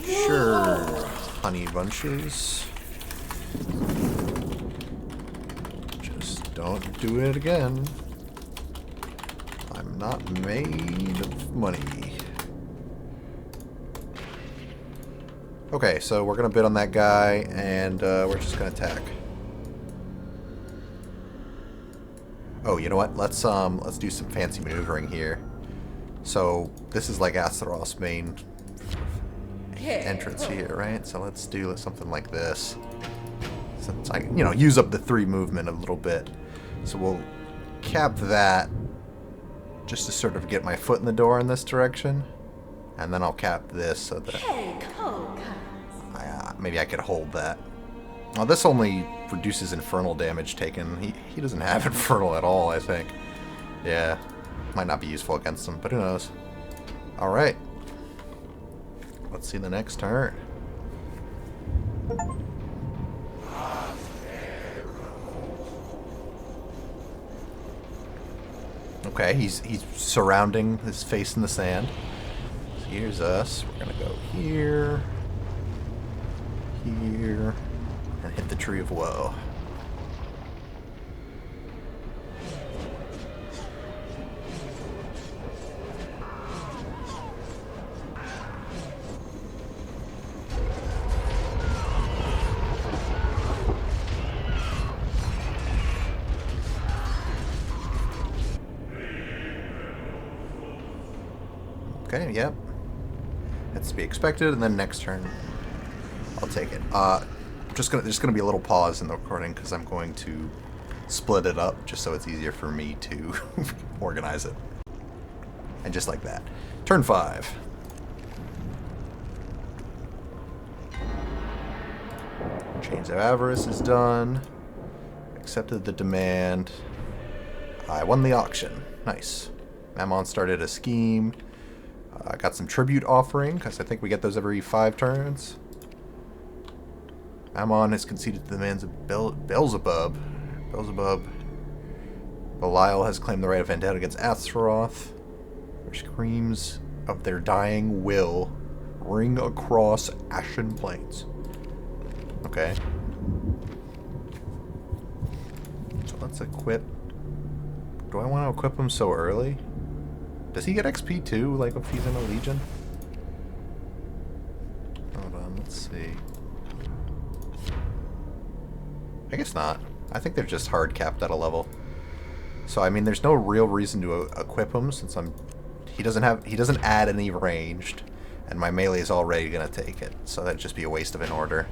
Sure, honey bunches. Just don't do it again. I'm not made of money. Okay, so we're gonna bid on that guy, and we're just gonna attack. Oh, you know what? Let's do some fancy maneuvering here. So this is like Astaroth's main entrance here, right? So let's do something like this. Since I, use up the 3 movement a little bit. So we'll cap that just to sort of get my foot in the door in this direction. And then I'll cap this so that maybe I could hold that. Well, this only reduces infernal damage taken. He doesn't have infernal at all, I think. Yeah. Might not be useful against him, but who knows. Alright. Let's see the next turn. Okay, he's surrounding his face in the sand. So here's us. We're gonna go here, here, and hit the Tree of Woe. Okay, yep. That's to be expected, and then next turn, I'll take it. There's gonna be a little pause in the recording because I'm going to split it up just so it's easier for me to organize it. And just like that. Turn 5. Chains of Avarice is done. Accepted the demand. I won the auction. Nice. Mammon started a scheme. I got some tribute offering, because I think we get those every 5 turns. Mammon has conceded to the demands of Beelzebub. Belial has claimed the right of vendetta against Astaroth. Their screams of their dying will ring across Ashen Plains. Okay. So let's equip... Do I want to equip him so early? Does he get XP too, like if he's in a Legion? Let's see. I guess not. I think they're just hard capped at a level. So I mean, there's no real reason to equip him since he doesn't add any ranged, and my melee is already gonna take it. So that'd just be a waste of an order.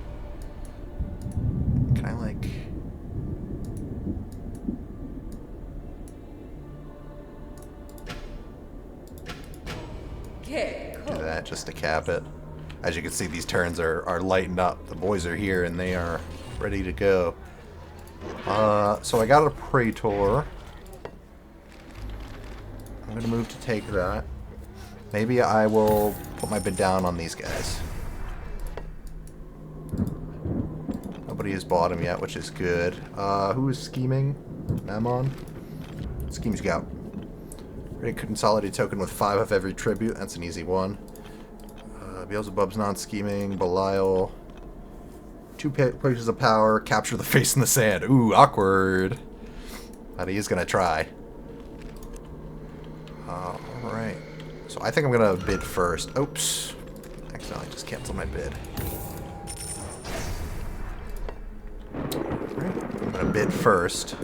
Can I like? Do that just to cap it. As you can see, these turns are lighting up. The boys are here and they are ready to go. So I got a Praetor. I'm going to move to take that. Maybe I will put my bid down on these guys. Nobody has bought him yet, which is good. Who is scheming? Mammon? Scheme Scout. Ready to consolidate token with 5 of every tribute. That's an easy one. Beelzebub's non-scheming. Belial. 2 places of power. Capture the face in the sand. Ooh, awkward. But he is going to try. Alright. So I think I'm going to bid first. Oops. Accidentally just canceled my bid. Alright. I'm going to bid first.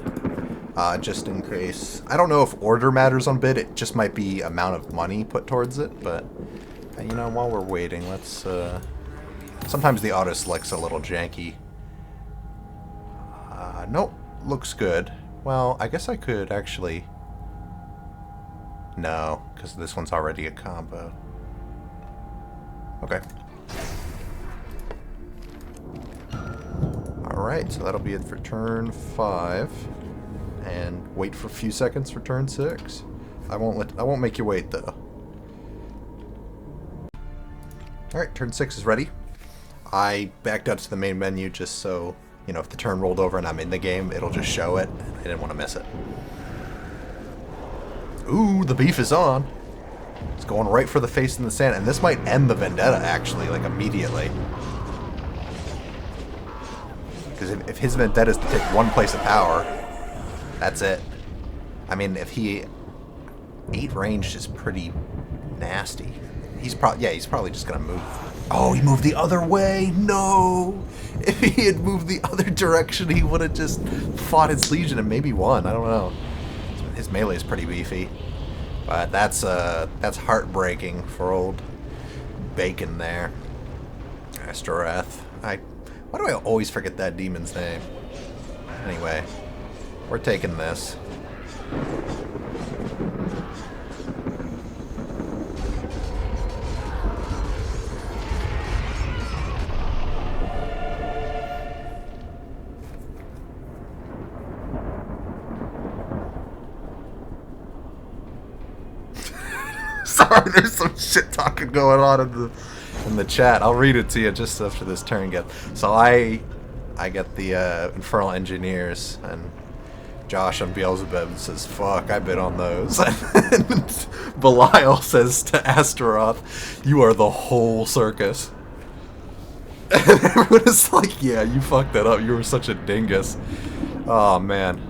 Just in case. I don't know if order matters on bid. It just might be amount of money put towards it. But, you know, while we're waiting, let's... Sometimes the auto select's a little janky. Nope. Looks good. Well, I guess I could actually... No, because this one's already a combo. Okay. Alright, so that'll be it for turn 5. And wait for a few seconds for turn 6. I won't make you wait though. Alright, turn 6 is ready. I backed up to the main menu just so, you know, if the turn rolled over and I'm in the game, it'll just show it. I didn't want to miss it. Ooh, the beef is on. It's going right for the face in the sand, and this might end the vendetta, actually, like, immediately. Because if his vendetta is to take 1 place of power, that's it. I mean, if he... 8 ranged is pretty nasty. He's probably just gonna move. Oh, he moved the other way! No! If he had moved the other direction, he would have just fought his Legion and maybe won. I don't know. His melee is pretty beefy, but that's heartbreaking for old Bacon there. Astorath. Why do I always forget that demon's name? Anyway, we're taking this. Sorry, there's some shit talking going on in the chat. I'll read it to you just after this turn gets. So I get the Infernal Engineers, and Josh on Beelzebub says, "Fuck, I bid on those." And Belial says to Astaroth, "You are the whole circus." And everyone is like, "Yeah, you fucked that up. You were such a dingus." Oh man,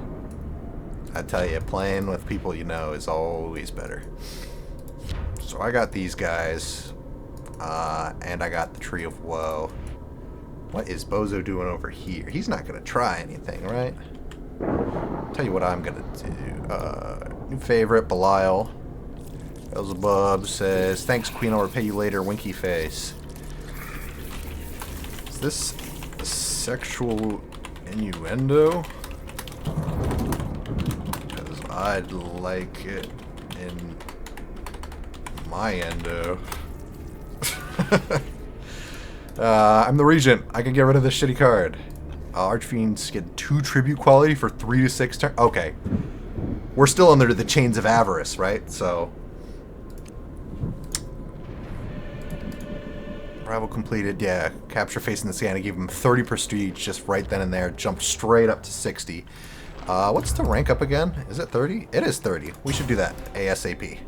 I tell you, playing with people you know is always better. So I got these guys, and I got the Tree of Woe. What is Bozo doing over here? He's not going to try anything, right? Tell you what I'm going to do. New favorite, Belial. Erzsebet says, "Thanks, Queen, I'll repay you later, winky face." Is this a sexual innuendo? Because I'd like it in... my endo. I'm the Regent. I can get rid of this shitty card. Archfiends get 2 tribute quality for 3 to 6 turns. Okay. We're still under the Chains of Avarice, right? So. Rival completed. Yeah. Capture face in the sand. I gave him 30 prestige just right then and there. Jumped straight up to 60. What's the rank up again? Is it 30? It is 30. We should do that ASAP.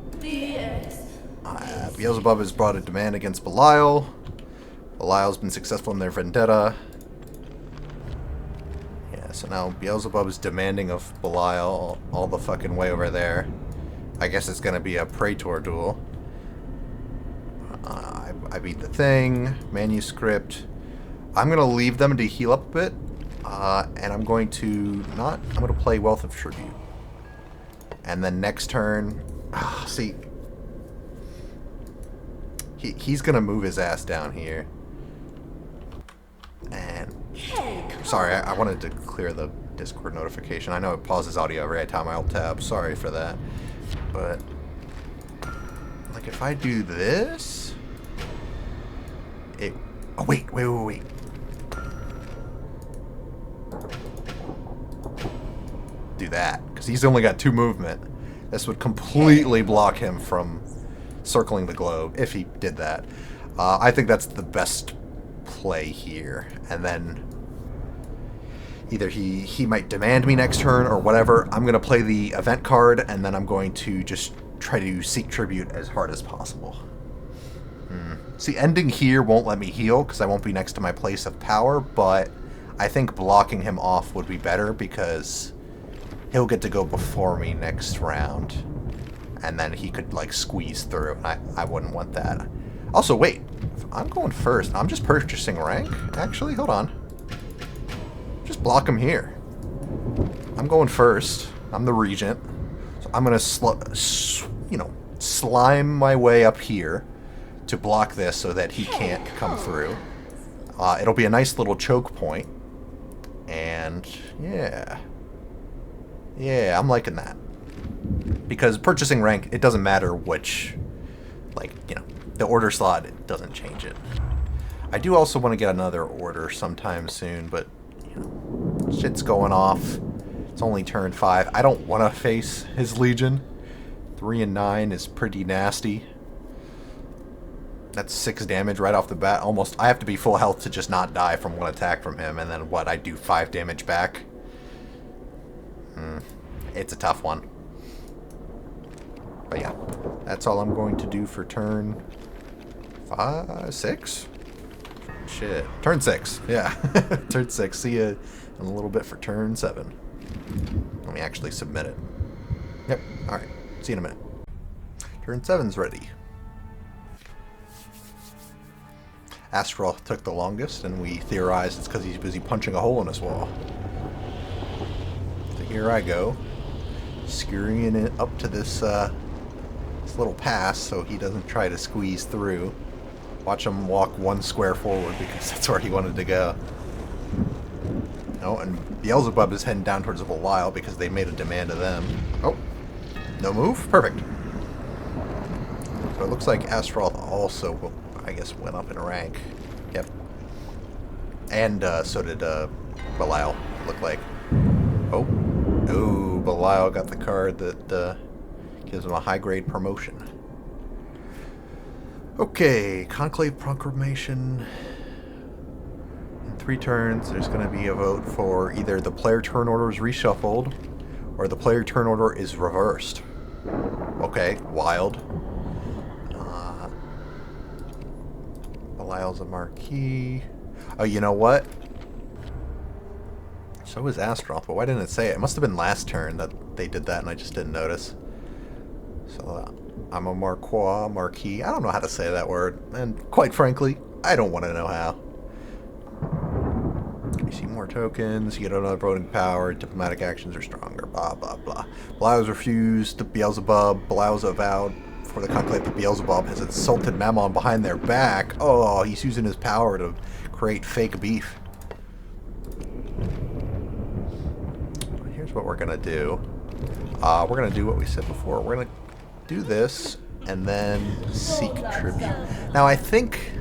Beelzebub has brought a demand against Belial. Belial's been successful in their vendetta. Yeah, so now Beelzebub is demanding of Belial all the fucking way over there. I guess it's gonna be a Praetor duel. I beat the thing. Manuscript. I'm going to leave them to heal up a bit. And I'm going to play Wealth of Tribute. And then next turn... see... He's going to move his ass down here. And... sorry, I wanted to clear the Discord notification. I know it pauses audio every time I alt-tab. Sorry for that. But... like, if I do this... it... oh, wait. Do that, because he's only got 2 movement. This would completely block him from circling the globe, if he did that. I think that's the best play here. And then either he might demand me next turn or whatever. I'm going to play the event card, and then I'm going to just try to seek tribute as hard as possible. See, ending here won't let me heal, because I won't be next to my place of power, but I think blocking him off would be better, because he'll get to go before me next round. And then he could, like, squeeze through. I wouldn't want that. Also, wait. I'm going first. I'm just purchasing rank. Actually, hold on. Just block him here. I'm going first. I'm the regent. So I'm going to, slime my way up here to block this so that he can't come through. It'll be a nice little choke point. And, yeah. Yeah, I'm liking that. Because purchasing rank, it doesn't matter which, the order slot, it doesn't change it. I do also want to get another order sometime soon, but, shit's going off. It's only turn 5. I don't want to face his Legion. 3 and 9 is pretty nasty. That's 6 damage right off the bat. Almost, I have to be full health to just not die from 1 attack from him, and then I do 5 damage back. It's a tough one. But yeah, that's all I'm going to do for turn 6? Shit. Turn 6. Yeah. Turn 6. See you in a little bit for turn 7. Let me actually submit it. Yep. Alright. See you in a minute. Turn 7's ready. Astral took the longest, and we theorized it's because he's busy punching a hole in his wall. So here I go. Scurrying it up to this little pass so he doesn't try to squeeze through. Watch him walk 1 square forward because that's where he wanted to go. Oh, and Beelzebub is heading down towards the Belial because they made a demand of them. Oh, no move? Perfect. So it looks like Astaroth also, I guess, went up in rank. Yep. And so did Belial, look like. Oh, Belial got the card that gives him a high-grade promotion. Okay, Conclave Proclamation. In 3 turns, there's going to be a vote for either the player turn order is reshuffled, or the player turn order is reversed. Okay, wild. Belial's a marquee. Oh, you know what? So is Astaroth, but why didn't it say it? It must have been last turn that they did that and I just didn't notice. So I'm a marquis. I don't know how to say that word. And quite frankly, I don't want to know how. You see more tokens, you get another voting power, diplomatic actions are stronger, blah, blah, blah. Belial's refused, the Beelzebub, Belial's avowed for the conclave that Beelzebub has insulted Mammon behind their back. Oh, he's using his power to create fake beef. Here's what we're going to do. We're going to do what we said before. We're going to do this and then seek tribute. Now, I think,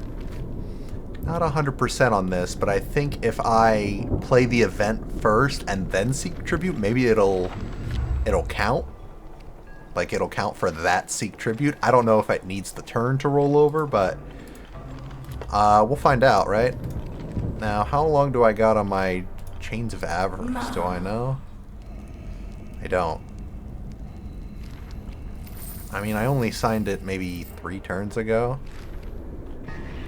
not 100% on this, but I think if I play the event first and then seek tribute, maybe it'll count. Like, it'll count for that seek tribute. I don't know if it needs the turn to roll over, but we'll find out, right? Now, how long do I got on my Chains of Avarice? Do I know? I don't. I mean, I only signed it maybe 3 turns ago.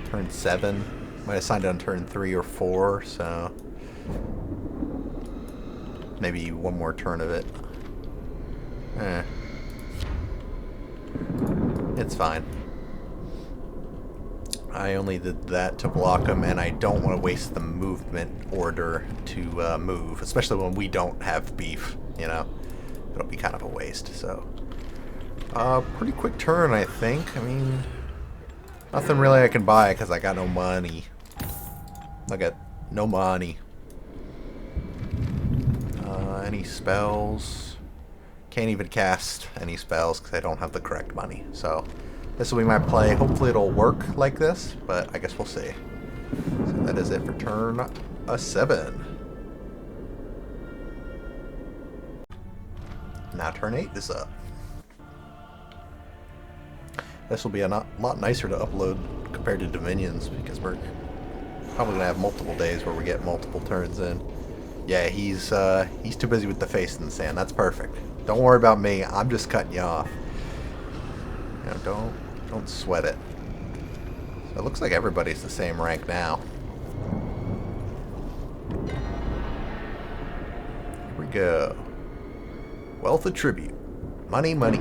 Turn 7. Might have signed it on turn 3 or 4, so maybe 1 more turn of it. It's fine. I only did that to block them, and I don't want to waste the movement order to move, especially when we don't have beef, you know? It'll be kind of a waste, so... pretty quick turn, I think. I mean, nothing really I can buy, because I got no money. I got no money. Any spells? Can't even cast any spells, because I don't have the correct money, so... This will be my play. Hopefully it'll work like this, but I guess we'll see. So that is it for turn 7. Now turn 8 is up. This will be a lot nicer to upload compared to Dominions, because we're probably going to have multiple days where we get multiple turns in. Yeah, he's too busy with the face in the sand. That's perfect. Don't worry about me. I'm just cutting you off. You know, don't sweat it. So it looks like everybody's the same rank now. Here we go. Wealth of tribute. Money, money.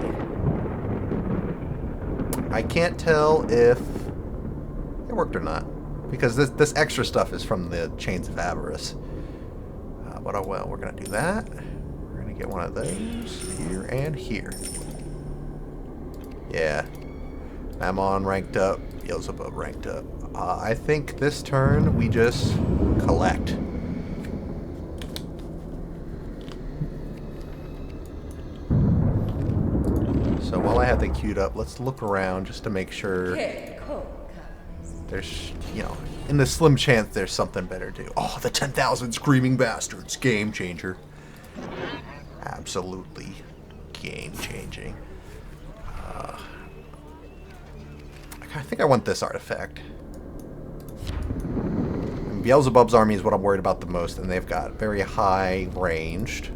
I can't tell if it worked or not, because this extra stuff is from the Chains of Avarice. But oh well, we're gonna do that. We're gonna get one of those here and here. Yeah. Mammon ranked up, Erzsebet ranked up. I think this turn we just collect. So while I have them queued up, let's look around just to make sure there's, you know, in the slim chance there's something better to do. Oh, the 10,000 Screaming Bastards. Game changer. Absolutely game changing. I think I want this artifact. And Beelzebub's army is what I'm worried about the most, and they've got very high ranged.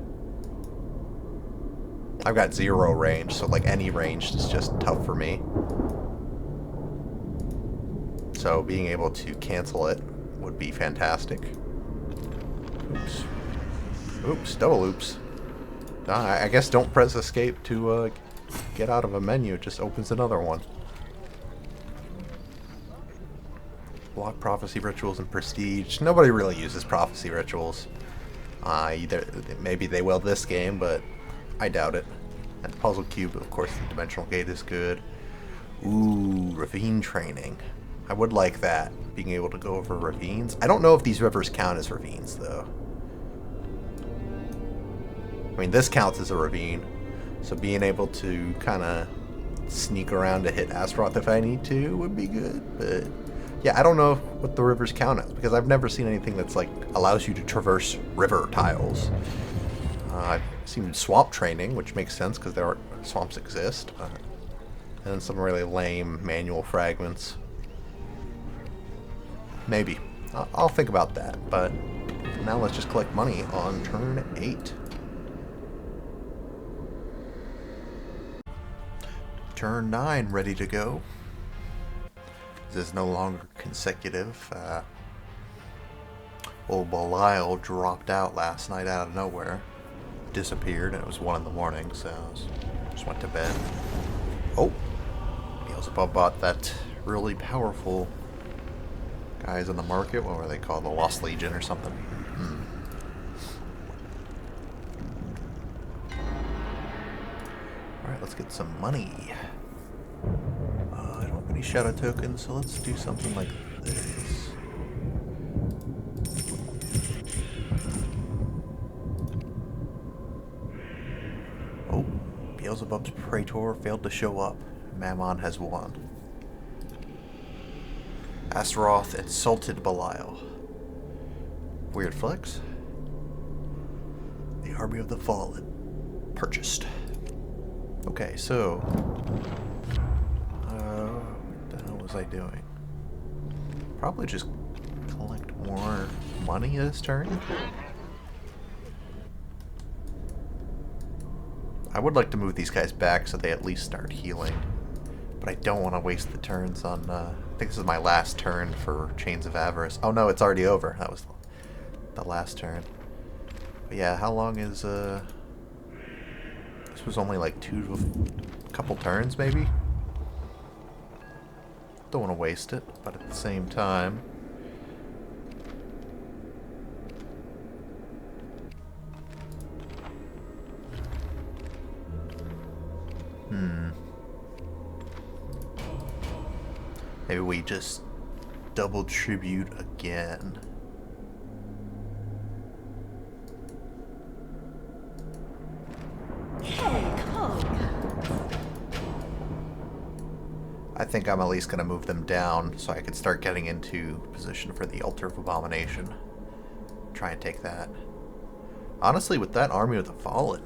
I've got 0 range, so like any ranged is just tough for me. So being able to cancel it would be fantastic. Oops. Oops, double oops. I guess don't press escape to get out of a menu, it just opens another one. Block prophecy rituals and prestige. Nobody really uses prophecy rituals. Either maybe they will this game, but I doubt it. And puzzle cube, of course, the dimensional gate is good. Ooh, ravine training. I would like that, being able to go over ravines. I don't know if these rivers count as ravines, though. I mean, this counts as a ravine, so being able to kind of sneak around to hit Astaroth if I need to would be good, but yeah, I don't know what the rivers count as, because I've never seen anything that's like allows you to traverse river tiles. I've seen swamp training, which makes sense because there are swamps exist, and then some really lame manual fragments. Maybe. I'll think about that, but now let's just collect money on turn 8. Turn 9 ready to go. This is no longer consecutive. Old Belial dropped out last night out of nowhere. Disappeared, and it was 1 in the morning, so I just went to bed. Oh! Beelzebub bought that really powerful guys on the market. What were they called? The Lost Legion or something? Alright, let's get some money. I don't have any shadow tokens, so let's do something like this. Oh, Beelzebub's Praetor failed to show up. Mammon has won. Astaroth insulted Belial. Weird flex. The Army of the Fallen. Purchased. Okay, so... what the hell was I doing? Probably just collect more money this turn. I would like to move these guys back so they at least start healing. But I don't want to waste the turns on... I think this is my last turn for Chains of Avarice. Oh no, it's already over. That was the last turn. But yeah, how long is... This was only like a couple turns, maybe? Don't want to waste it, but at the same time... Maybe we just double tribute again. I think I'm at least going to move them down so I can start getting into position for the Altar of Abomination. Try and take that. Honestly, with that Army of the Fallen,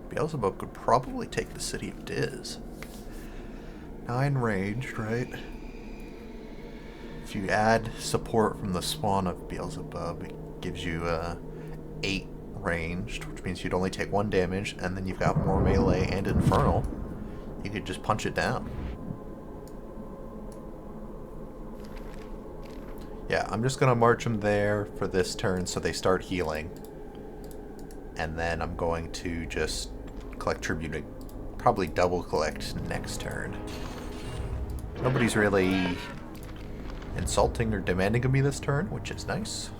Beelzebub could probably take the City of Diz. 9 ranged, right? If you add support from the spawn of Beelzebub, it gives you 8 ranged, which means you'd only take 1 damage, and then you've got more melee and infernal. You could just punch it down. Yeah, I'm just going to march them there for this turn so they start healing. And then I'm going to just collect tribute, probably double collect next turn. Nobody's really insulting or demanding of me this turn, which is nice.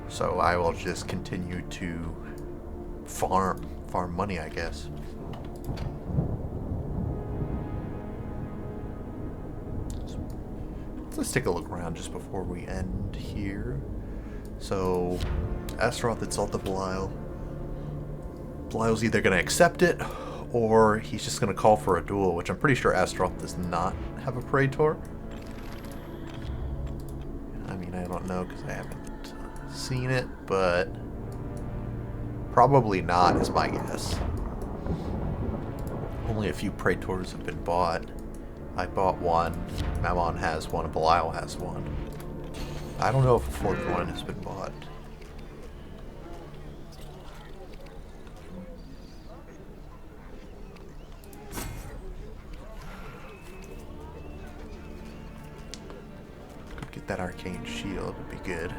So I will just continue to farm money, I guess. Let's take a look around just before we end here. So, Astaroth insult the Belial. Belial's either going to accept it, or he's just going to call for a duel, which I'm pretty sure Astaroth does not have a Praetor. I mean, I don't know because I haven't seen it, but probably not is my guess. Only a few Praetors have been bought. I bought one, Mammon has one, and Belial has one. I don't know if a 4th one has been bought. Could get that arcane shield, would be good.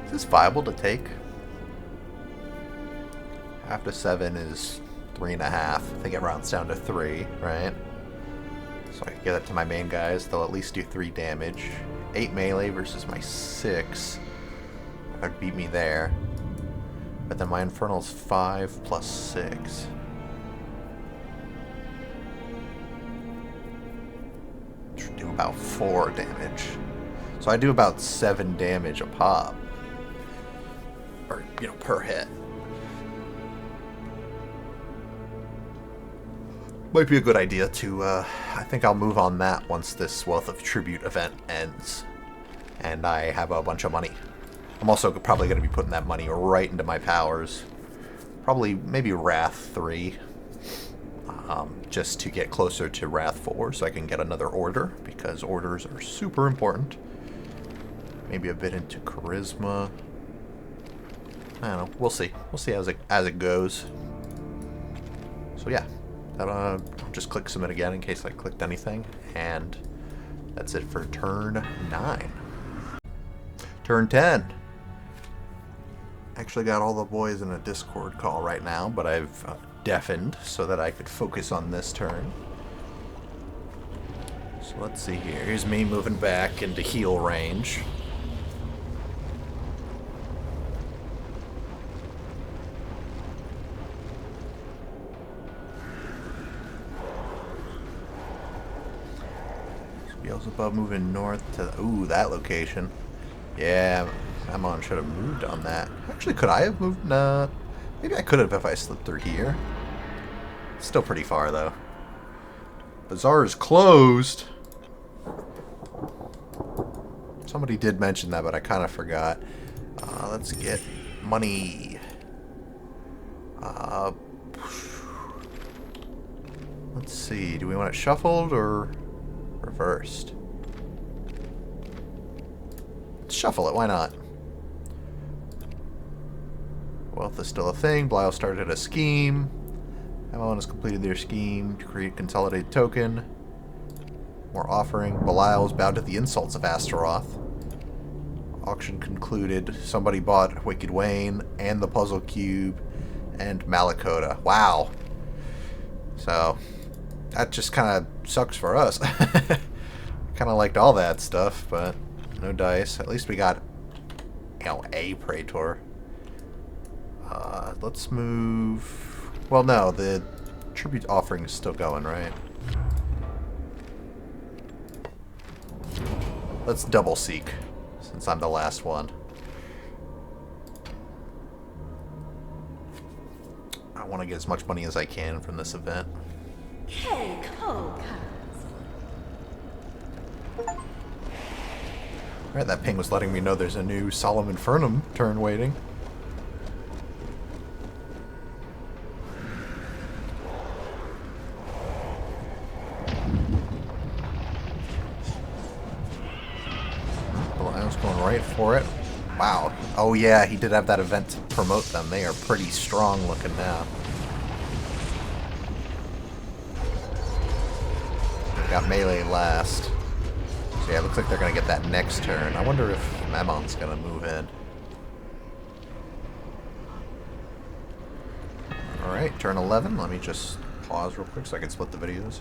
Is this viable to take? Half to 7 is 3.5. I think it rounds down to 3, right? So I can get it to my main guys. They'll at least do 3 damage. 8 melee versus my 6. That'd beat me there. But then my Infernal's 5 plus 6. Should do about 4 damage. So I do about 7 damage a pop. Or, you know, per hit. Might be a good idea to, I think I'll move on that once this Wealth of Tribute event ends. And I have a bunch of money. I'm also probably going to be putting that money right into my powers. Probably, maybe Wrath 3. Just to get closer to Wrath 4 so I can get another order. Because orders are super important. Maybe a bit into Charisma. I don't know. We'll see. We'll see as it goes. So yeah, I'll just click submit again in case I clicked anything, and that's it for turn 9. Turn 10. Actually got all the boys in a Discord call right now, but I've deafened so that I could focus on this turn. So let's see here. Here's me moving back into heal range. Beelzebub moving north to... Ooh, that location. Yeah, Mammon should have moved on that. Actually, could I have moved? Nah. Maybe I could have if I slipped through here. Still pretty far, though. Bazaar is closed. Somebody did mention that, but I kind of forgot. Let's get money. Let's see. Do we want it shuffled or... reversed? Let's shuffle it, why not? Wealth is still a thing. Belial started a scheme. Avalon has completed their scheme to create consolidated token. More offering. Belial is bowed to the insults of Astaroth. Auction concluded. Somebody bought Wicked Wayne and the Puzzle Cube and Malakota. Wow. So, that just kind of sucks for us. Kind of liked all that stuff, but no dice. At least we got, you know, a Praetor. Let's move... Well, no, the tribute offering is still going, right? Let's double seek, since I'm the last one. I want to get as much money as I can from this event. Alright, that ping was letting me know there's a new Solium Infernum turn waiting. Belial's going right for it. Wow. Oh yeah, he did have that event to promote them. They are pretty strong looking now. Got melee last. So yeah, it looks like they're going to get that next turn. I wonder if Mammon's going to move in. Alright, turn 11. Let me just pause real quick so I can split the videos.